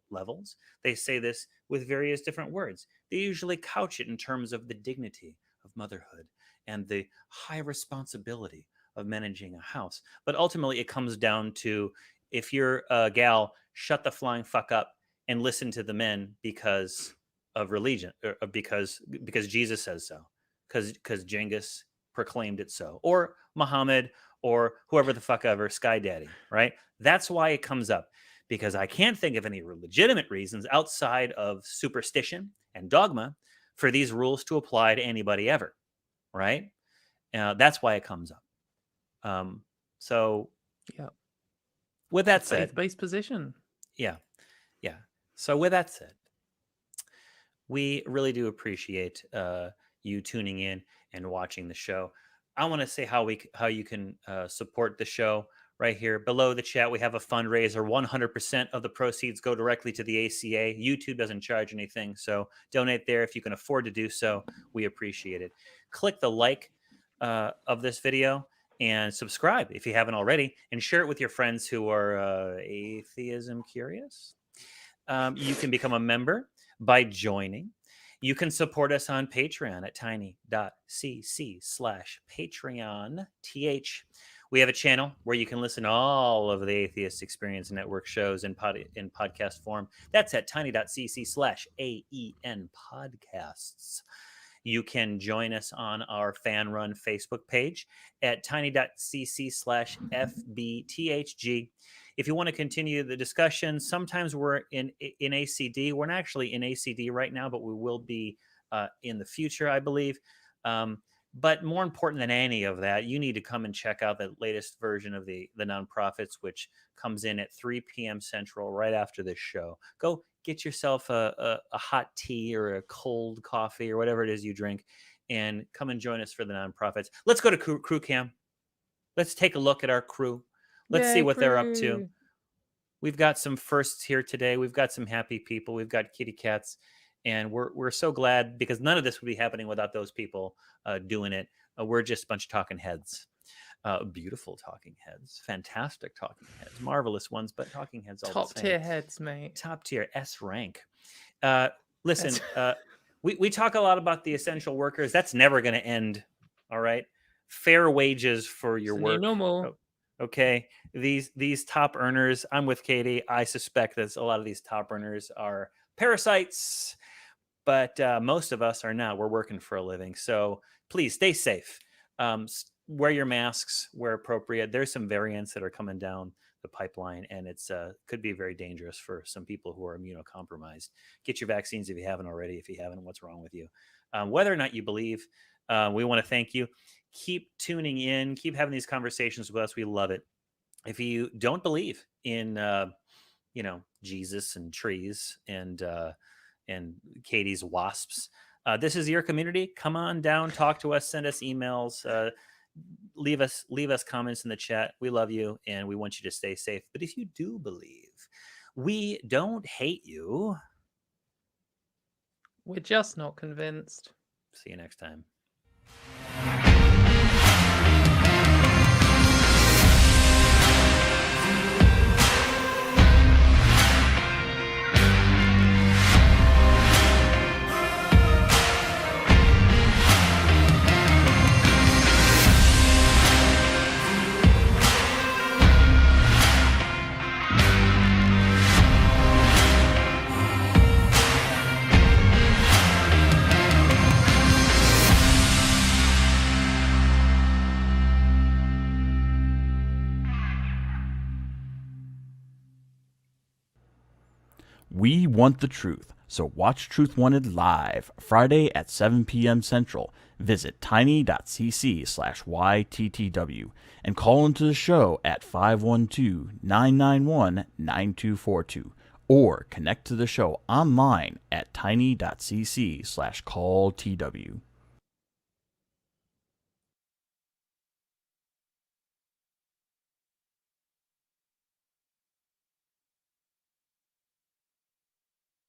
levels. They say this with various different words. They usually couch it in terms of the dignity of motherhood and the high responsibility of managing a house. But ultimately, it comes down to, if you're a gal, shut the flying fuck up and listen to the men because of religion, or because Jesus says so, because Genghis proclaimed it so, or Muhammad, or whoever the fuck ever, Sky Daddy, right? That's why it comes up, because I can't think of any legitimate reasons outside of superstition and dogma for these rules to apply to anybody ever, right? That's why it comes up. So, with that said,
faith-based position.
Yeah. So with that said, we really do appreciate you tuning in and watching the show. I want to say how you can support the show right here below the chat. We have a fundraiser. 100% of the proceeds go directly to the ACA. YouTube doesn't charge anything, so donate there if you can afford to do so. We appreciate it. Click the like of this video and subscribe if you haven't already, and share it with your friends who are atheism curious. You can become a member by joining. You can support us on Patreon at tiny.cc/Patreon. We have a channel where you can listen to all of the Atheist Experience Network shows in podcast form. That's at tiny.cc/AEN podcasts. You can join us on our fan-run Facebook page at tiny.cc/FBTHG. If you want to continue the discussion, sometimes we're in ACD. We're not actually in ACD right now, but we will be in the future, I believe. But more important than any of that, you need to come and check out the latest version of the Nonprofits, which comes in at 3 p.m. Central right after this show. Go get yourself a hot tea or a cold coffee or whatever it is you drink, and come and join us for the Nonprofits. Let's go to crew cam. Let's take a look at our crew. Let's see what they're up to. We've got some firsts here today. We've got some happy people. We've got kitty cats. And we're so glad, because none of this would be happening without those people doing it. We're just a bunch of talking heads. Beautiful talking heads. Fantastic talking heads. Marvelous ones, but talking heads all
Top
the same.
tier heads, mate.
Top tier, S rank. Listen, we talk a lot about the essential workers. That's never going to end, all right? Fair wages for your work.
Normal.
Okay, these top earners, I'm with Katie. I suspect that a lot of these top earners are parasites, but most of us are not. We're working for a living. So please stay safe. Wear your masks where appropriate. There's some variants that are coming down the pipeline, and it's could be very dangerous for some people who are immunocompromised. Get your vaccines if you haven't already. If you haven't, what's wrong with you? Whether or not you believe, we want to thank you. Keep tuning in. Keep having these conversations with us. We love it. If you don't believe in, Jesus and trees and Katie's wasps, this is your community. Come on down, talk to us, send us emails, leave us comments in the chat. We love you and we want you to stay safe. But if you do believe, we don't hate you.
We're just not convinced.
See you next time.
We want the truth, so watch Truth Wanted live Friday at 7 p.m. Central. Visit tiny.cc/YTTW and call into the show at 512-991-9242 or connect to the show online at tiny.cc/calltw.